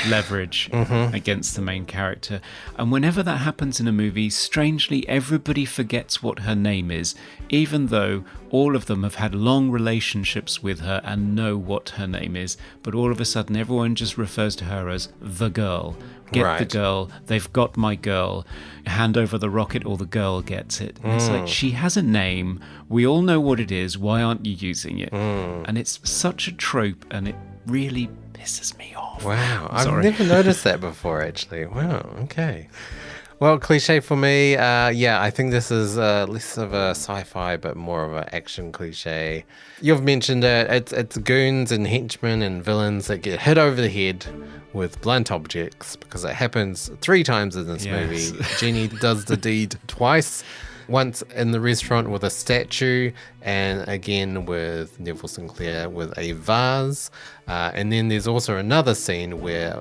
leverage against the main character. And whenever that happens in a movie, strangely, everybody forgets what her name is, even though all of them have had long relationships with her and know what her name is. But all of a sudden, everyone just refers to her as the girl. Get the girl. They've got my girl. Hand over the rocket or the girl gets it. And it's like, she has a name. We all know what it is. Why aren't you using it? And it's such a trope, and it really pisses me off. Wow. I've never noticed that before, actually. Wow. Okay. Well, cliche for me, I think this is less of a sci-fi, but more of an action cliche. You've mentioned it. It's goons and henchmen and villains that get hit over the head with blunt objects, because it happens 3 times in this movie. Jenny does the deed twice. Once in the restaurant with a statue, and again with Neville Sinclair with a vase. And then there's also another scene where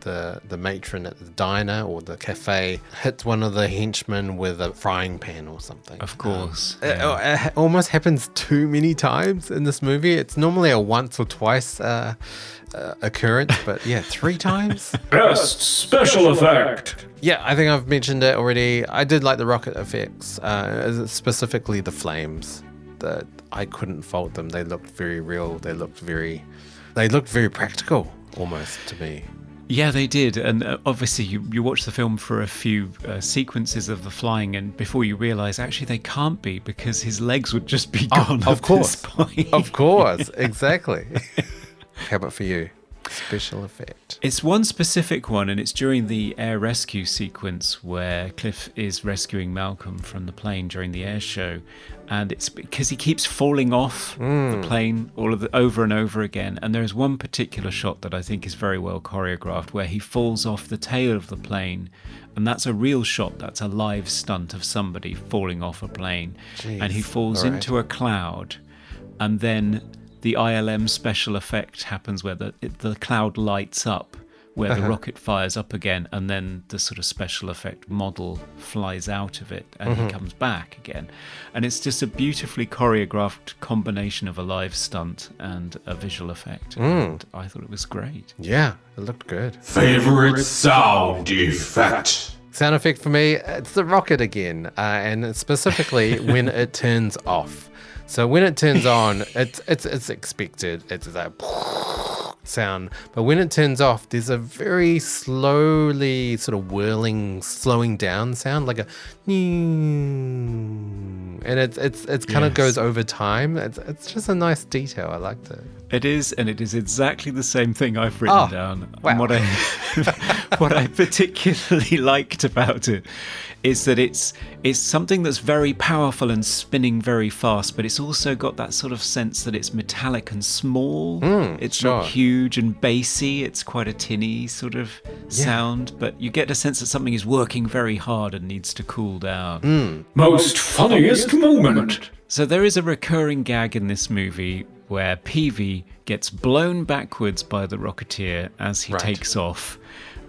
the matron at the diner or the cafe hits one of the henchmen with a frying pan or something. Of course. It almost happens too many times in this movie. It's normally a once or twice occurrence, but 3 times. Best special effect. Yeah, I think I've mentioned it already. I did like the rocket effects, specifically the flames. That I couldn't fault them. They looked very real. They looked very practical, almost, to me. Yeah, they did. And obviously you watch the film for a few sequences of the flying, and before you realise, actually they can't be, because his legs would just be gone. Of course. This point. Of course, exactly. How about for you? Special effect. It's one specific one, and it's during the air rescue sequence where Cliff is rescuing Malcolm from the plane during the air show, and it's because he keeps falling off the plane over and over again. And there's one particular shot that I think is very well choreographed where he falls off the tail of the plane, and that's a real shot. That's a live stunt of somebody falling off a plane. Jeez. And he falls into a cloud, and then the ILM special effect happens where the cloud lights up, where the rocket fires up again, and then the sort of special effect model flies out of it, and he comes back again. And it's just a beautifully choreographed combination of a live stunt and a visual effect. And I thought it was great. Yeah, it looked good. Favorite sound effect. Sound effect for me, it's the rocket again, and specifically when it turns off. So when it turns on, it's expected. It's that sound. But when it turns off, there's a very slowly sort of whirling, slowing down sound, like a and it's kind of goes over time. It's just a nice detail. I liked it. It is, and it is exactly the same thing I've written down. Wow. And what I particularly liked about it is that it's something that's very powerful and spinning very fast, but it's also got that sort of sense that it's metallic and small. It's not huge and bassy. It's quite a tinny sort of sound, but you get a sense that something is working very hard and needs to cool down. Most funniest moment. So there is a recurring gag in this movie where Peavy gets blown backwards by the Rocketeer as he takes off.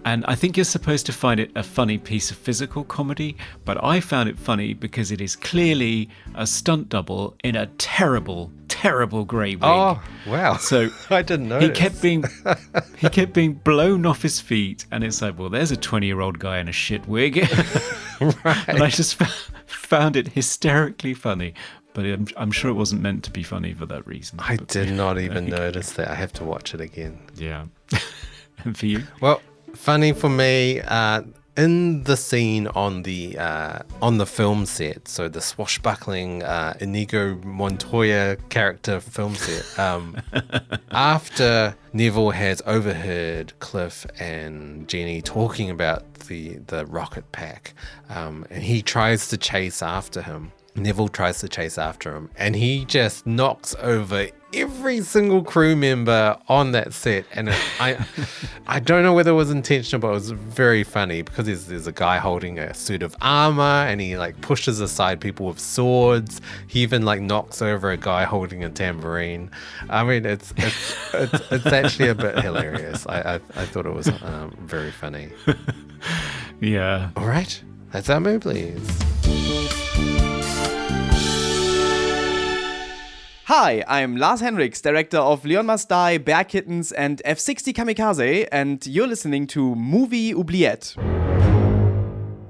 And I think you're supposed to find it a funny piece of physical comedy, but I found it funny because it is clearly a stunt double in a terrible, terrible grey wig. Oh, wow. So I didn't notice. He kept being blown off his feet, and it's like, well, there's a 20-year-old guy in a shit wig. Right. And I just found it hysterically funny. But I'm sure it wasn't meant to be funny for that reason. I did not even notice that. I have to watch it again. Yeah. And for you? Well, funny for me, in the scene on the film set, so the swashbuckling Inigo Montoya character film set, after Neville has overheard Cliff and Jenny talking about the rocket pack, and he tries to chase after him. Neville tries to chase after him, and he just knocks over every single crew member on that set. And I don't know whether it was intentional, but it was very funny because there's a guy holding a suit of armor, and he like pushes aside people with swords. He even like knocks over a guy holding a tambourine. I mean, it's actually a bit hilarious. I thought it was very funny. Yeah. All right, that's our movies. Hi, I'm Lars Henriks, director of Leon Must Die, Bear Kittens, and F-60 Kamikaze, and you're listening to Movie Oubliette.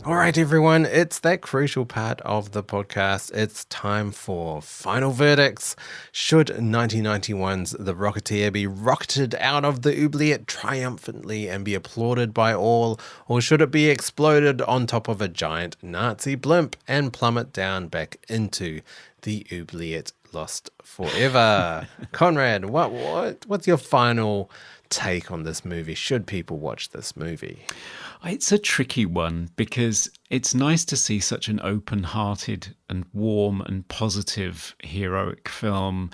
All right, everyone, it's that crucial part of the podcast. It's time for final verdicts. Should 1991's The Rocketeer be rocketed out of the oubliette triumphantly and be applauded by all, or should it be exploded on top of a giant Nazi blimp and plummet down back into the oubliette lost forever? Conrad, what's your final take on this movie? Should people watch this movie? It's a tricky one because it's nice to see such an open-hearted and warm and positive heroic film.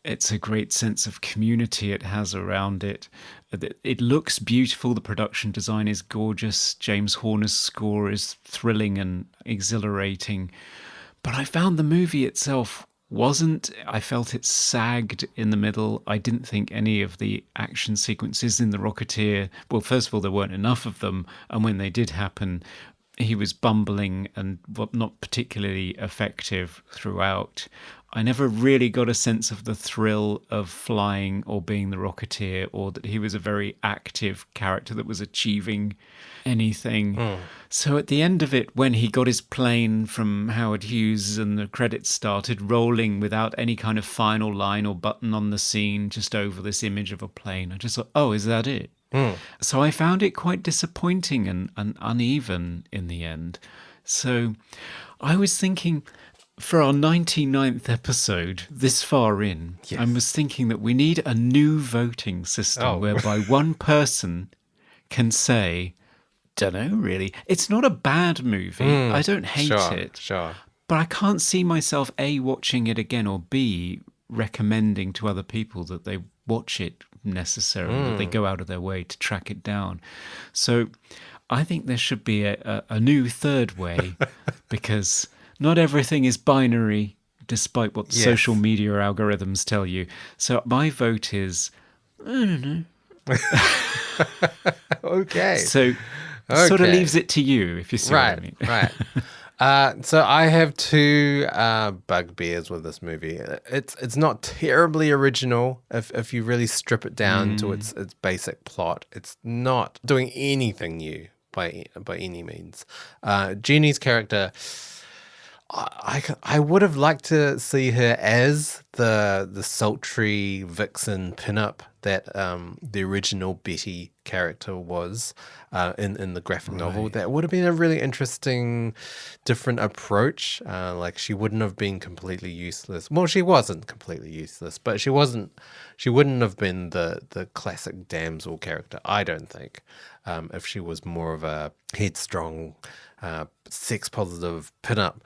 It's a great sense of community it has around it. It looks beautiful. The production design is gorgeous. James Horner's score is thrilling and exhilarating. But I found the movie itself wasn't. I felt it sagged in the middle. I didn't think any of the action sequences in The Rocketeer, well, first of all, there weren't enough of them, and when they did happen, he was bumbling and not particularly effective throughout. I never really got a sense of the thrill of flying or being the Rocketeer, or that he was a very active character that was achieving anything. So at the end of it, when he got his plane from Howard Hughes and the credits started rolling without any kind of final line or button on the scene, just over this image of a plane, I just thought, oh, is that it? So I found it quite disappointing and uneven in the end. So I was thinking, for our 99th episode, this far in, I was thinking that we need a new voting system whereby one person can say, dunno, really. It's not a bad movie. I don't hate it. Sure. But I can't see myself, A, watching it again, or B, recommending to other people that they watch it necessarily, that they go out of their way to track it down. So I think there should be a new third way, because not everything is binary, despite what social media algorithms tell you. So my vote is, I don't know. Okay. So sort of leaves it to you, if you see what I mean. Right. So I have two bugbears with this movie. It's not terribly original if you really strip it down to its basic plot. It's not doing anything new by any means. Jeannie's character, I would have liked to see her as the sultry vixen pinup that the original Betty character was in the graphic novel. That would have been a really interesting, different approach. Like, she wouldn't have been completely useless. Well, she wasn't completely useless, but she wouldn't have been the classic damsel character, I don't think, if she was more of a headstrong, sex positive pinup.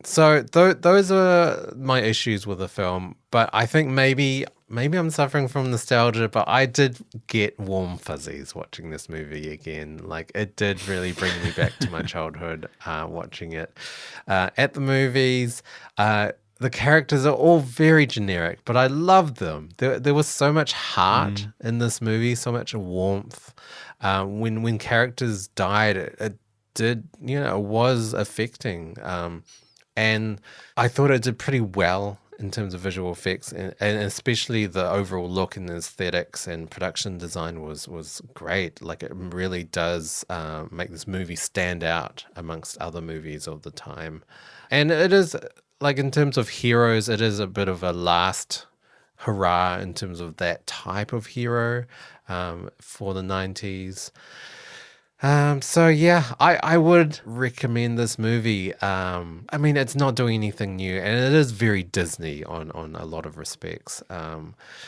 So those are my issues with the film. But I think maybe I'm suffering from nostalgia, but I did get warm fuzzies watching this movie again. Like, it did really bring me back to my childhood watching it at the movies. The characters are all very generic, but I loved them. There was so much heart in this movie, so much warmth. When characters died, it did, it was affecting. And I thought it did pretty well in terms of visual effects, and especially the overall look and aesthetics and production design was great. Like, it really does make this movie stand out amongst other movies of the time. And it is, like, in terms of heroes, it is a bit of a last hurrah in terms of that type of hero for the 90s. So yeah, I would recommend this movie. I mean, it's not doing anything new, and it is very Disney on a lot of respects.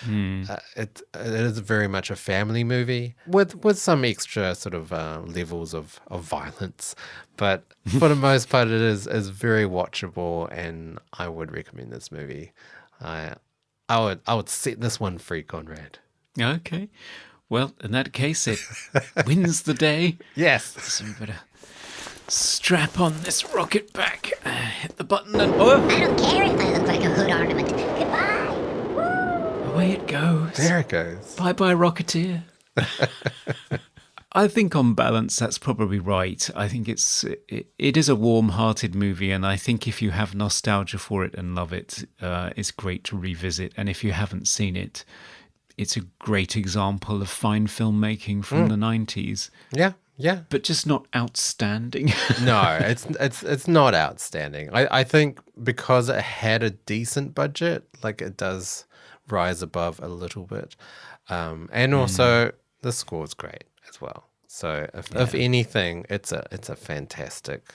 It is very much a family movie with some extra sort of levels of violence, but for the most part, it is very watchable, and I would recommend this movie. I would set this one free, Conrad. Okay. Well, in that case, it wins the day. Yes. So we better strap on this rocket back, hit the button, and oh! I don't care if I look like a hood ornament. Goodbye. Woo. Away it goes. There it goes. Bye-bye, Rocketeer. I think on balance, that's probably right. I think it is a warm-hearted movie, and I think if you have nostalgia for it and love it, it's great to revisit. And if you haven't seen it, it's a great example of fine filmmaking from the 90s. Yeah, yeah. But just not outstanding. No, it's not outstanding. I think because it had a decent budget, like it does rise above a little bit. And also the score's great as well. So if anything, it's a fantastic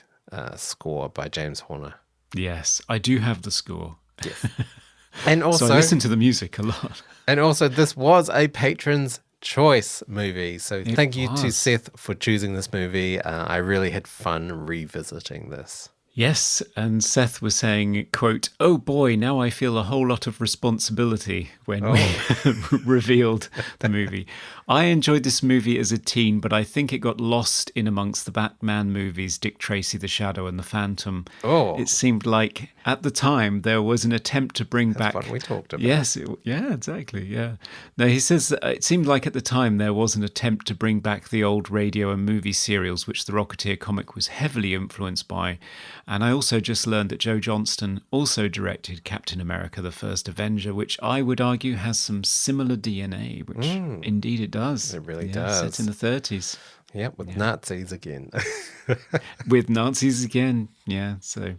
score by James Horner. Yes, I do have the score. Yes. And also So I listen to the music a lot. And also this was a patron's choice movie. So It thank you to was. Seth for choosing this movie. I really had fun revisiting this. Yes, and Seth was saying, quote, "Oh boy, now I feel a whole lot of responsibility," when we revealed the movie. I enjoyed this movie as a teen, but I think it got lost in amongst the Batman movies, Dick Tracy, The Shadow and The Phantom. Oh. It seemed like at the time there was an attempt to bring back... What we talked about. Yes, yeah, exactly, yeah. No, he says that it seemed like at the time there was an attempt to bring back the old radio and movie serials, which the Rocketeer comic was heavily influenced by. And I also just learned that Joe Johnston also directed Captain America, the First Avenger, which I would argue has some similar DNA, which indeed it does. It really does. Set in the 30s. Yep, with Nazis again. With Nazis again, yeah. So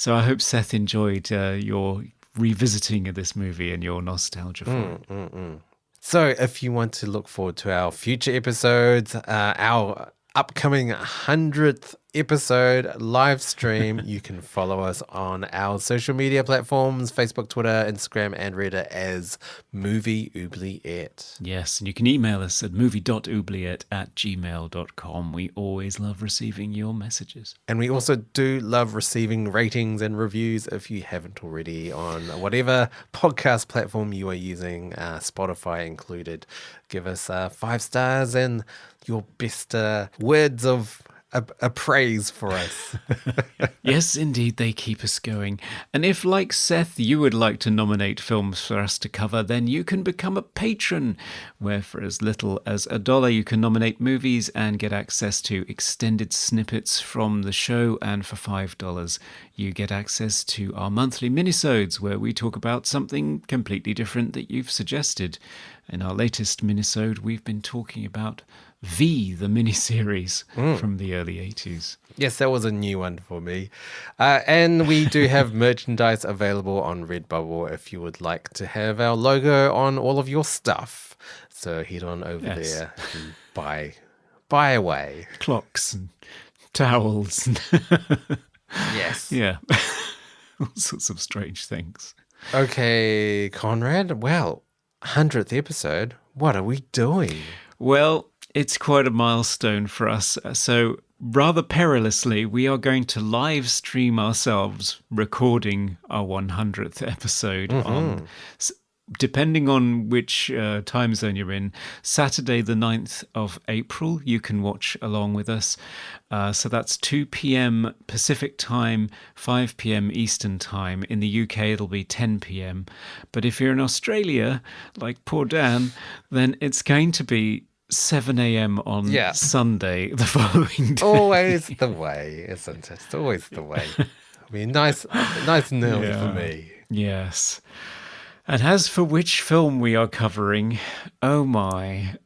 I hope Seth enjoyed your revisiting of this movie and your nostalgia for it. So if you want to look forward to our future episodes, our upcoming 100th episode live stream, you can follow us on our social media platforms, Facebook, Twitter, Instagram, and Reddit as Movie Oubliette. Yes, and you can email us at movie.oubliette@gmail.com. We always love receiving your messages. And we also do love receiving ratings and reviews if you haven't already on whatever podcast platform you are using, Spotify included. Give us 5 stars and your best words of a praise for us. Yes, indeed, they keep us going. And if, like Seth, you would like to nominate films for us to cover, then you can become a patron, where for as little as $1 you can nominate movies and get access to extended snippets from the show, and for $5 you get access to our monthly minisodes, where we talk about something completely different that you've suggested. In our latest minisode, we've been talking about V, the miniseries from the early 80s. Yes, that was a new one for me. And we do have merchandise available on Redbubble if you would like to have our logo on all of your stuff. So head on over there and buy away. Clocks and towels. And Yes. yeah, all sorts of strange things. Okay, Conrad. Well, 100th episode. What are we doing? Well, it's quite a milestone for us. So rather perilously, we are going to live stream ourselves recording our 100th episode on, depending on which time zone you're in, Saturday the 9th of April. You can watch along with us. So that's 2 p.m. Pacific time, 5 p.m. Eastern time. In the UK, it'll be 10 p.m. But if you're in Australia, like poor Dan, then it's going to be 7 a.m. on Sunday the following day. Always the way, isn't it? It's always the way. I mean, nice and early for me. Yes. And as for which film we are covering, oh my.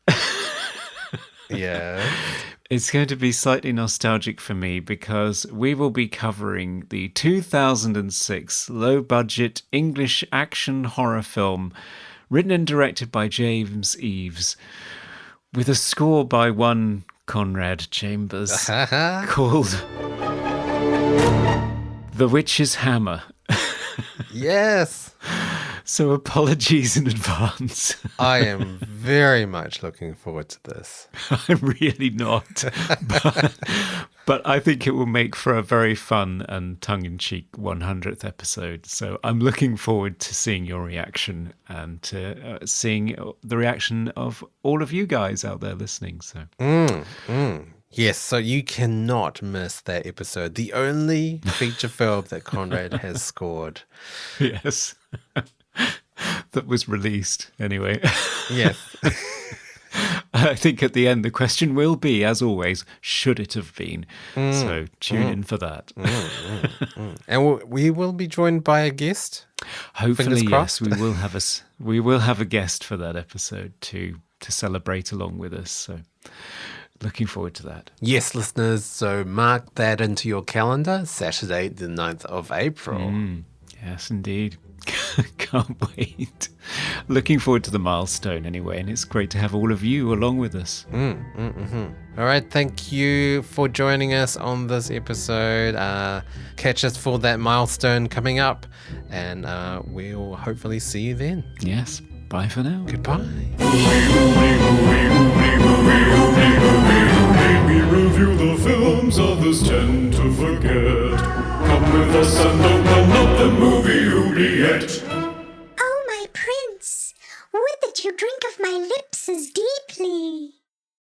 Yeah. It's going to be slightly nostalgic for me because we will be covering the 2006 low-budget English action horror film written and directed by James Eaves, with a score by one Conrad Chambers called The Witch's Hammer. Yes. So apologies in advance. I am very much looking forward to this. I'm really not. But I think it will make for a very fun and tongue-in-cheek 100th episode. So I'm looking forward to seeing your reaction and to seeing the reaction of all of you guys out there listening. So. Yes, so you cannot miss that episode. The only feature film that Conrad has scored. Yes. That was released anyway. Yes. I think at the end the question will be, as always, should it have been? So tune in for that. And we will be joined by a guest. Hopefully, Fingers yes, crossed. we will have a guest for that episode to celebrate along with us. So looking forward to that. Yes, listeners. So mark that into your calendar. Saturday, the 9th of April. Yes, indeed. Can't wait. Looking forward to the milestone anyway, and it's great to have all of you along with us. All right. Thank you for joining us on this episode. Catch us for that milestone coming up, and we'll hopefully see you then. Yes. Bye for now. Goodbye. We review the films others tend to forget. Come with us and open up the movie Oubliette. Oh, my prince, would that you drink of my lips as deeply.